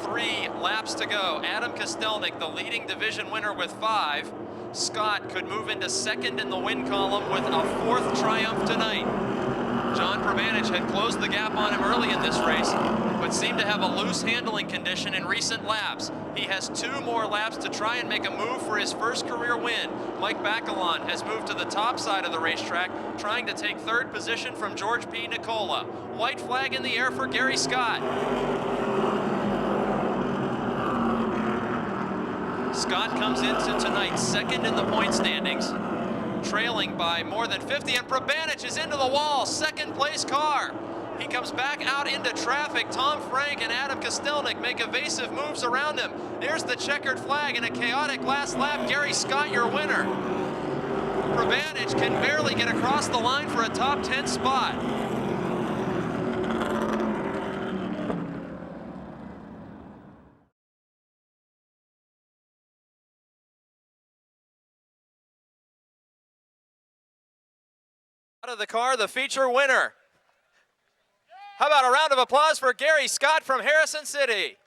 3 laps to go. Adam Kostelnik, the leading division winner with 5. Scott could move into 2nd in the win column with a 4th triumph tonight. John Prabanich had closed the gap on him early in this race, but seemed to have a loose handling condition in recent laps. He has 2 more laps to try and make a move for his first career win. Mike Bacalon has moved to the top side of the racetrack, trying to take 3rd position from George P. Nicola. White flag in the air for Gary Scott. Scott comes into tonight 2nd in the point standings, trailing by more than 50, and Prabanich is into the wall, 2nd place car. He comes back out into traffic. Tom Frank and Adam Kostelnik make evasive moves around him. There's the checkered flag in a chaotic last lap. Gary Scott, your winner. Pravanich can barely get across the line for a top 10 spot. Out of the car, the feature winner. How about a round of applause for Gary Scott from Harrison City?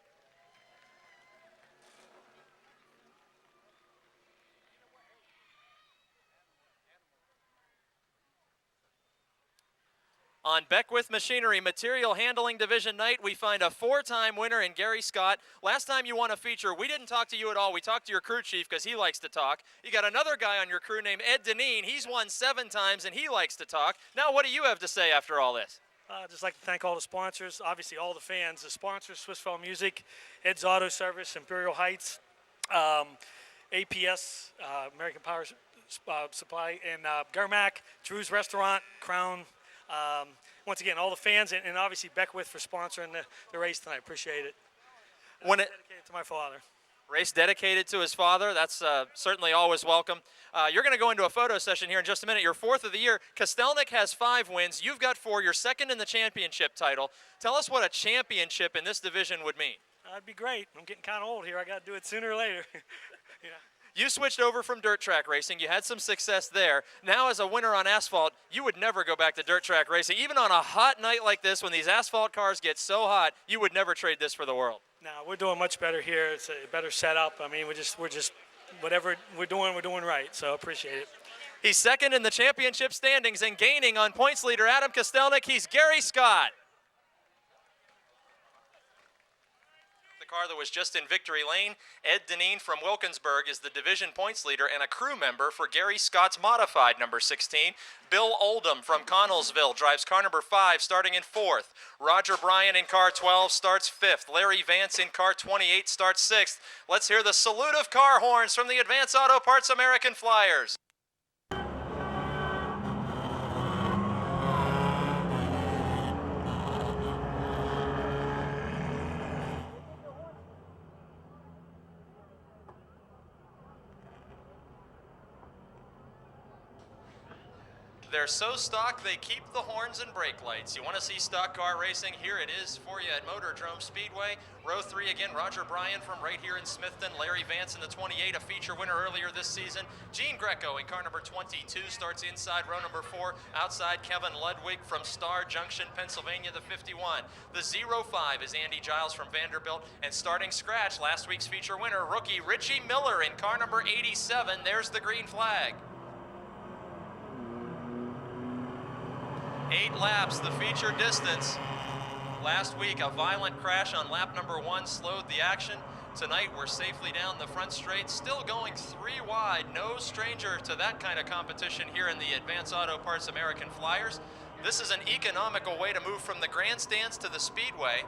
On Beckwith Machinery Material Handling Division night, we find a 4-time winner in Gary Scott. Last time you won a feature, we didn't talk to you at all. We talked to your crew chief because he likes to talk. You got another guy on your crew named Ed Deneen. He's won 7 times and he likes to talk. Now, what do you have to say after all this? I'd just like to thank all the sponsors, obviously all the fans, the sponsors, Swiss Fall Music, Ed's Auto Service, Imperial Heights, APS, American Power Supply, and Garmac, Drew's Restaurant, Crown. Once again, all the fans, and obviously Beckwith for sponsoring the race tonight. Appreciate it. Dedicated to my father. Race dedicated to his father. That's certainly always welcome. You're going to go into a photo session here in just a minute. You're 4th of the year. Kostelnik has 5 wins. You've got 4. You're 2nd in the championship title. Tell us what a championship in this division would mean. That'd be great. I'm getting kind of old here. I got to do it sooner or later. Yeah. You switched over from dirt track racing. You had some success there. Now as a winner on asphalt, you would never go back to dirt track racing. Even on a hot night like this, when these asphalt cars get so hot, you would never trade this for the world. No, we're doing much better here. It's a better setup. I mean, we're just whatever we're doing right. So appreciate it. He's 2nd in the championship standings and gaining on points leader Adam Kostelnik. He's Gary Scott. Car that was just in victory lane. Ed Deneen from Wilkinsburg is the division points leader and a crew member for Gary Scott's modified number 16. Bill Oldham from Connellsville drives car number 5, starting in 4th. Roger Bryan in car 12 starts 5th. Larry Vance in car 28 starts 6th. Let's hear the salute of car horns from the Advance Auto Parts American Flyers. They're so stock they keep the horns and brake lights. You want to see stock car racing? Here it is for you at Motordrome Speedway. Row 3 again, Roger Bryan from right here in Smithton. Larry Vance in the 28, a feature winner earlier this season. Gene Greco in car number 22 starts inside row number 4. Outside, Kevin Ludwig from Star Junction, Pennsylvania, the 51. The 05 is Andy Giles from Vanderbilt. And starting scratch, last week's feature winner, rookie Richie Miller in car number 87. There's the green flag. 8 laps, the feature distance. Last week, a violent crash on lap number 1 slowed the action. Tonight, we're safely down the front straight, still going 3 wide. No stranger to that kind of competition here in the Advance Auto Parts American Flyers. This is an economical way to move from the grandstands to the speedway.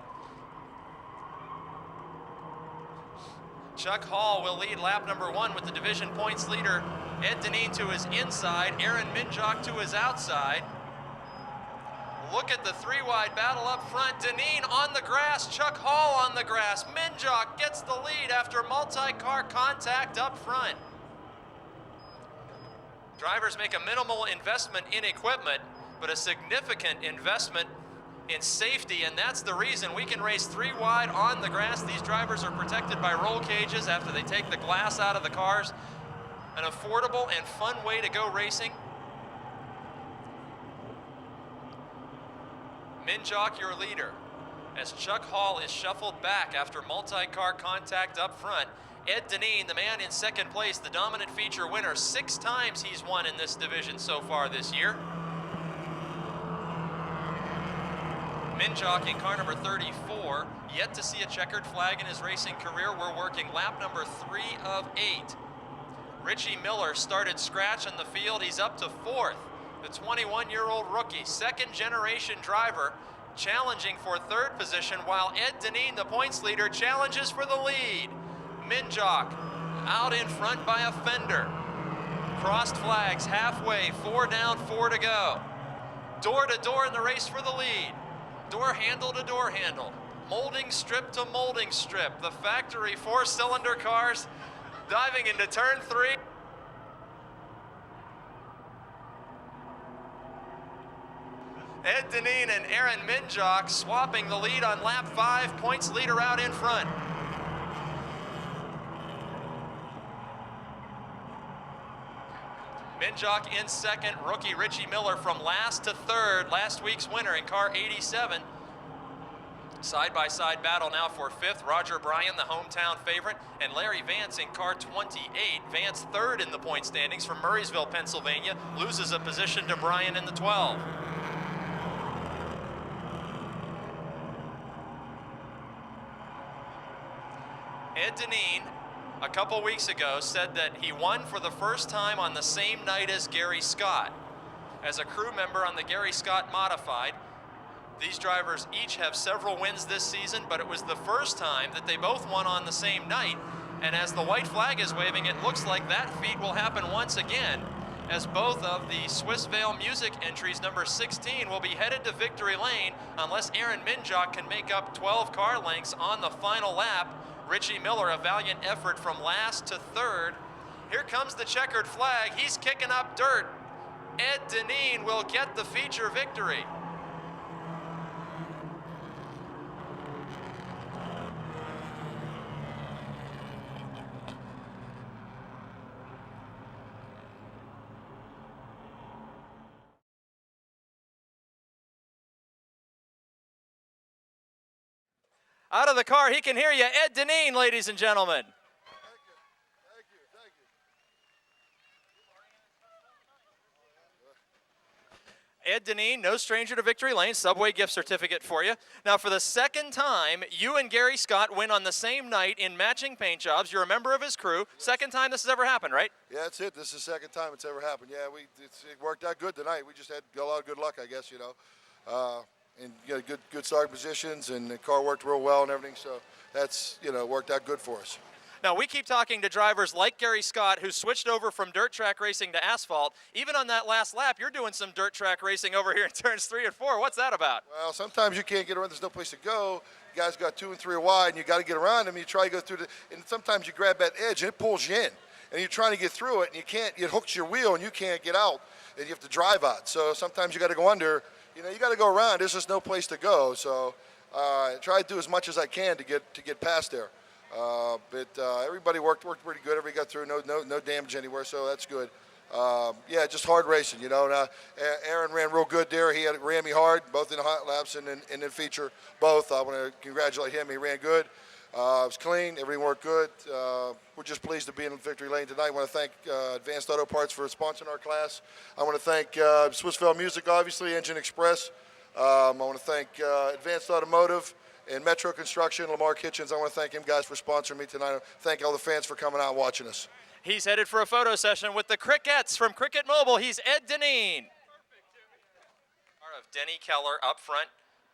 Chuck Hall will lead lap number 1 with the division points leader, Ed Deneen, to his inside, Aaron Minjock to his outside. Look at the 3-wide battle up front. Deneen on the grass, Chuck Hall on the grass. Minjock gets the lead after multi-car contact up front. Drivers make a minimal investment in equipment, but a significant investment in safety, and that's the reason we can race 3 wide on the grass. These drivers are protected by roll cages after they take the glass out of the cars. An affordable and fun way to go racing. Minjock, your leader, as Chuck Hall is shuffled back after multi-car contact up front. Ed Deneen, the man in 2nd place, the dominant feature winner. 6 times he's won in this division so far this year. Minjock in car number 34, yet to see a checkered flag in his racing career. We're working lap number 3 of 8. Richie Miller started scratch on the field. He's up to 4th. The 21-year-old rookie, 2nd-generation driver, challenging for 3rd position, while Ed Deneen, the points leader, challenges for the lead. Minjock out in front by a fender. Crossed flags halfway, 4 down, 4 to go. Door to door in the race for the lead. door handle to door handle, molding strip to molding strip. The factory 4-cylinder cars diving into turn 3. Ed Deneen and Aaron Minjock swapping the lead on lap 5, points leader out in front. Minjock in second, rookie Richie Miller from last to third, last week's winner in car 87. Side-by-side battle now for 5th, Roger Bryan, the hometown favorite, and Larry Vance in car 28. Vance third in the point standings from Murraysville, Pennsylvania, loses a position to Bryan in the 12. Ed Deneen, a couple weeks ago, said that he won for the first time on the same night as Gary Scott. As a crew member on the Gary Scott Modified, these drivers each have several wins this season, but it was the first time that they both won on the same night. And as the white flag is waving, it looks like that feat will happen once again, as both of the Swissvale Music entries, number 16, will be headed to victory lane unless Aaron Minjock can make up 12 car lengths on the final lap. Richie Miller, a valiant effort from last to third. Here comes the checkered flag. He's kicking up dirt. Ed Deneen will get the feature victory. Out of the car, he can hear you. Ed Deneen, ladies and gentlemen. Thank you. Ed Deneen, no stranger to victory lane, Subway gift certificate for you. Now, for the second time, you and Gary Scott win on the same night in matching paint jobs. You're a member of his crew. Second time this has ever happened, right? Yeah, that's it. This is the second time it's ever happened. Yeah, it worked out good tonight. We just had a lot of good luck, I guess, you know. And good starting positions, and the car worked real well and everything, so that's, you know, worked out good for us. Now, we keep talking to drivers like Gary Scott, who switched over from dirt track racing to asphalt. Even on that last lap, you're doing some dirt track racing over here in turns 3 and 4. What's that about? Well, sometimes you can't get around. There's no place to go. You guys got 2 and 3 wide, and you got to get around them. You try to go through and sometimes you grab that edge, and it pulls you in. And you're trying to get through it, and you can't. It hooks your wheel, and you can't get out, and you have to drive out. So sometimes you got to go under. You know, you got to go around. There's just no place to go. So I try to do as much as I can to get past there. But everybody worked pretty good. Everybody got through. No damage anywhere. So that's good. Yeah, just hard racing. You know, now, Aaron ran real good there. He ran me hard, both in the hot laps and in feature. Both. I want to congratulate him. He ran good. It was clean. Everything worked good. We're just pleased to be in victory lane tonight. I want to thank Advanced Auto Parts for sponsoring our class. I want to thank Swissvale Music, obviously, Engine Express. I want to thank Advanced Automotive and Metro Construction, Lamar Kitchens. I want to thank him guys for sponsoring me tonight. Thank all the fans for coming out and watching us. He's headed for a photo session with the Crickets from Cricket Mobile. He's Ed Deneen. Part of Denny Keller up front.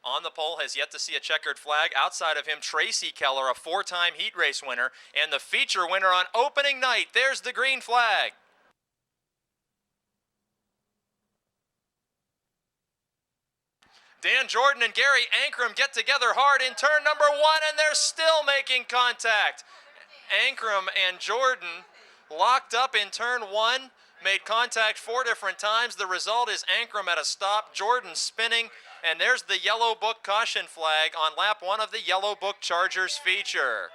On the pole, has yet to see a checkered flag. Outside of him, Tracy Keller, a 4-time heat race winner, and the feature winner on opening night. There's the green flag. Dan Jordan and Gary Ankrum get together hard in turn number 1, and they're still making contact. Ankrum and Jordan locked up in turn 1, made contact 4 different times. The result is Ankrum at a stop, Jordan spinning, and there's the Yellow Book caution flag on lap 1 of the Yellow Book Chargers feature.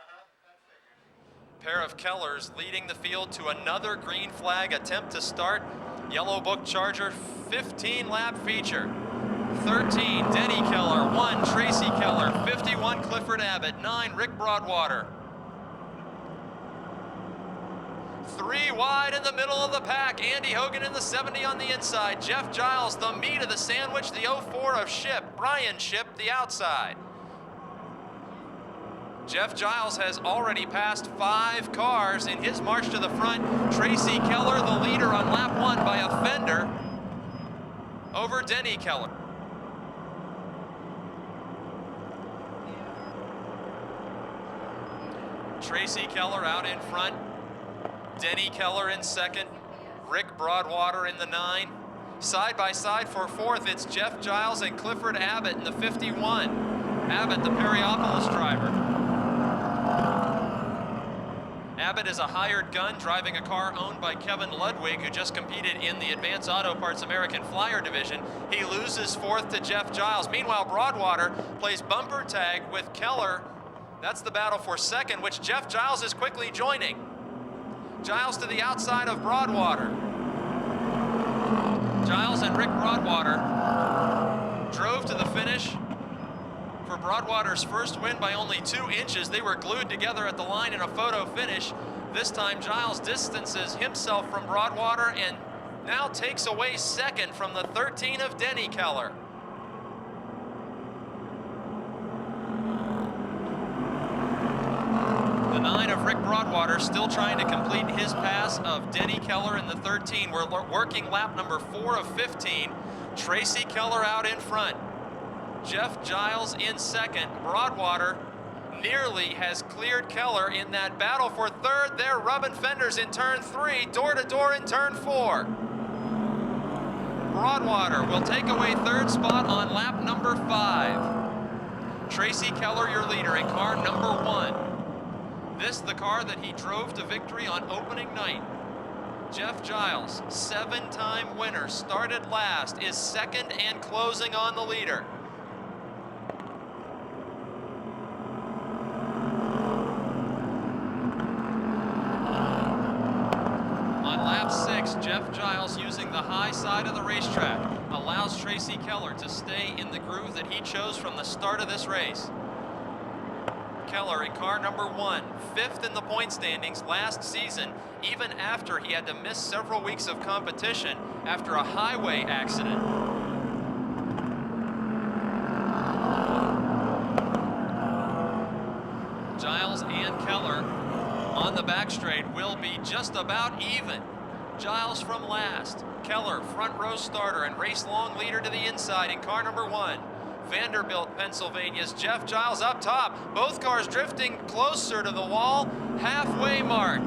Pair of Kellers leading the field to another green flag attempt to start. Yellow Book Charger 15-lap feature. 13, Denny Keller. 1, Tracy Keller. 51, Clifford Abbott. 9, Rick Broadwater. 3 wide in the middle of the pack. Andy Hogan in the 70 on the inside. Jeff Giles, the meat of the sandwich, the 04 of Ship. Brian Ship, the outside. Jeff Giles has already passed 5 cars in his march to the front. Tracy Keller, the leader on lap 1 by a fender over Denny Keller. Tracy Keller out in front. Denny Keller in second, Rick Broadwater in the 9, Side by side for fourth, it's Jeff Giles and Clifford Abbott in the 51. Abbott, the Perryopolis driver. Abbott is a hired gun driving a car owned by Kevin Ludwig, who just competed in the Advanced Auto Parts American Flyer division. He loses fourth to Jeff Giles. Meanwhile, Broadwater plays bumper tag with Keller. That's the battle for second, which Jeff Giles is quickly joining. Giles to the outside of Broadwater. Giles and Rick Broadwater drove to the finish for Broadwater's first win by only 2 inches. They were glued together at the line in a photo finish. This time Giles distances himself from Broadwater and now takes away second from the 13 of Denny Keller. The 9 of Rick Broadwater still trying to complete his pass of Denny Keller in the 13. We're working lap number 4 of 15. Tracy Keller out in front. Jeff Giles in second. Broadwater nearly has cleared Keller in that battle for third. They're rubbing fenders in turn 3, door to door in turn 4. Broadwater will take away third spot on lap number 5. Tracy Keller, your leader in car number 1. This, the car that he drove to victory on opening night. Jeff Giles, 7-time winner, started last, is second and closing on the leader. On lap 6, Jeff Giles, using the high side of the racetrack, allows Tracy Keller to stay in the groove that he chose from the start of this race. Keller in car number 1, 5th in the point standings last season, even after he had to miss several weeks of competition after a highway accident. Giles and Keller on the back straight will be just about even. Giles from last, Keller front row starter and race long leader to the inside in car number 1. Vanderbilt, Pennsylvania's Jeff Giles up top. Both cars drifting closer to the wall, halfway mark.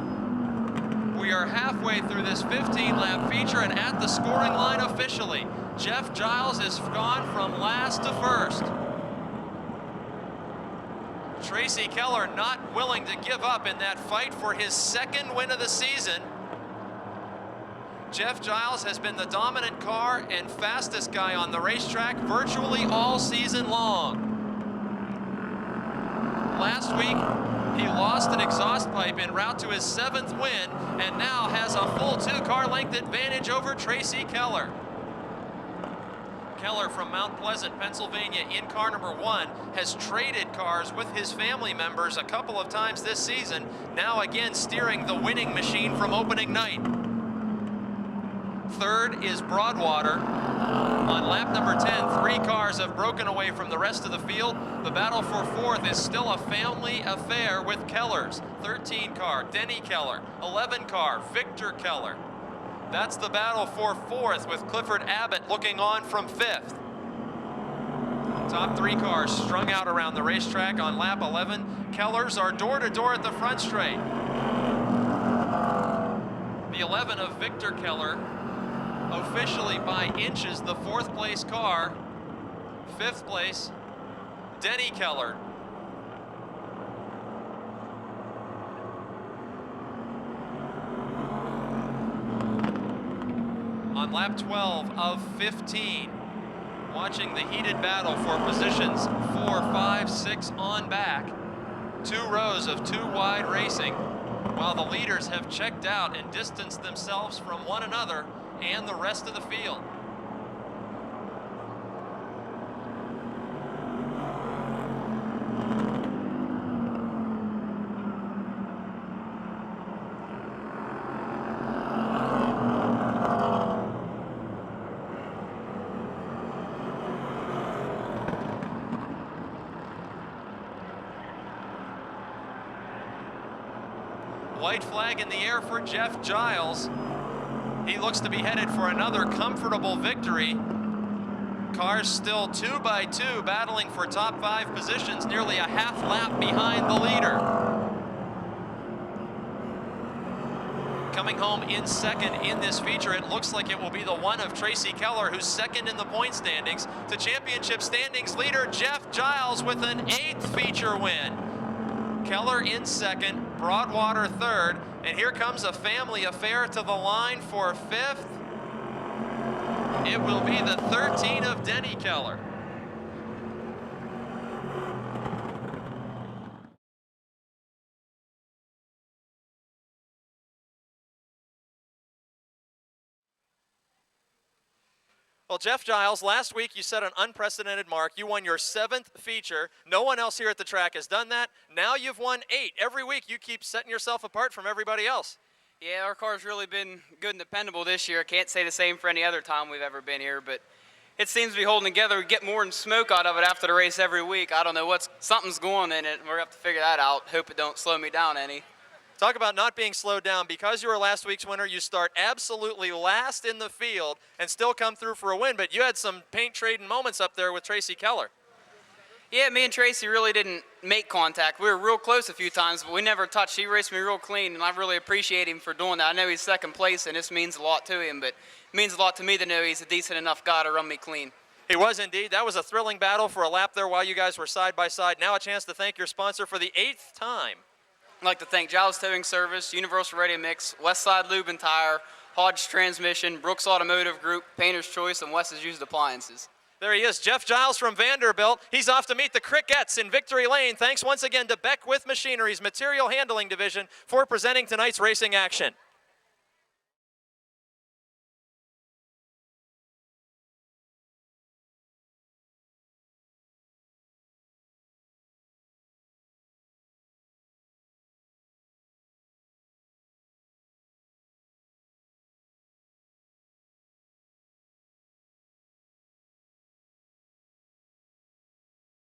We are halfway through this 15-lap feature and at the scoring line officially. Jeff Giles has gone from last to first. Tracy Keller not willing to give up in that fight for his second win of the season. Jeff Giles has been the dominant car and fastest guy on the racetrack virtually all season long. Last week, he lost an exhaust pipe en route to his 7th win and now has a full 2-car length advantage over Tracy Keller. Keller from Mount Pleasant, Pennsylvania in car number 1 has traded cars with his family members a couple of times this season, now again steering the winning machine from opening night. Third is Broadwater. On lap number 10, 3 cars have broken away from the rest of the field. The battle for fourth is still a family affair with Keller's. 13 car, Denny Keller. 11 car, Victor Keller. That's the battle for fourth with Clifford Abbott looking on from 5th. Top 3 cars strung out around the racetrack on lap 11. Kellers are door to door at the front straight. The 11 of Victor Keller, officially by inches the 4th place car. 5th place, Denny Keller. On lap 12 of 15, watching the heated battle for positions 4, 5, 6 on back. 2 rows of 2 wide racing, while the leaders have checked out and distanced themselves from one another and the rest of the field. White flag in the air for Jeff Giles. He looks to be headed for another comfortable victory. Cars still 2 by 2 battling for top 5 positions, nearly a half lap behind the leader. coming home in second in this feature. It looks like it will be the one of Tracy Keller, who's second in the point standings. To championship standings leader Jeff Giles with an 8th feature win. Keller in second, Broadwater third, and here comes a family affair to the line for 5th. It will be the 13 of Denny Keller. Well, Jeff Giles, last week you set an unprecedented mark. You won your 7th feature. No one else here at the track has done that. Now you've won 8. Every week you keep setting yourself apart from everybody else. Yeah, our car's really been good and dependable this year. Can't say the same for any other time we've ever been here, but it seems to be holding together. We get more than smoke out of it after the race every week. I don't know something's going in it. We're gonna have to figure that out. Hope it don't slow me down any. Talk about not being slowed down. Because you were last week's winner, you start absolutely last in the field and still come through for a win, but you had some paint trading moments up there with Tracy Keller. Yeah, me and Tracy really didn't make contact. We were real close a few times, but we never touched. He raced me real clean, and I really appreciate him for doing that. I know he's second place, and this means a lot to him, but it means a lot to me to know he's a decent enough guy to run me clean. He was indeed. That was a thrilling battle for a lap there while you guys were side by side. Now a chance to thank your sponsor for the 8th time. I'd like to thank Giles Towing Service, Universal Radio Mix, Westside Lube and Tire, Hodge Transmission, Brooks Automotive Group, Painter's Choice, and Wes's Used Appliances. There he is, Jeff Giles from Vanderbilt. He's off to meet the Crickets in Victory Lane. Thanks once again to Beckwith Machinery's Material Handling Division for presenting tonight's racing action.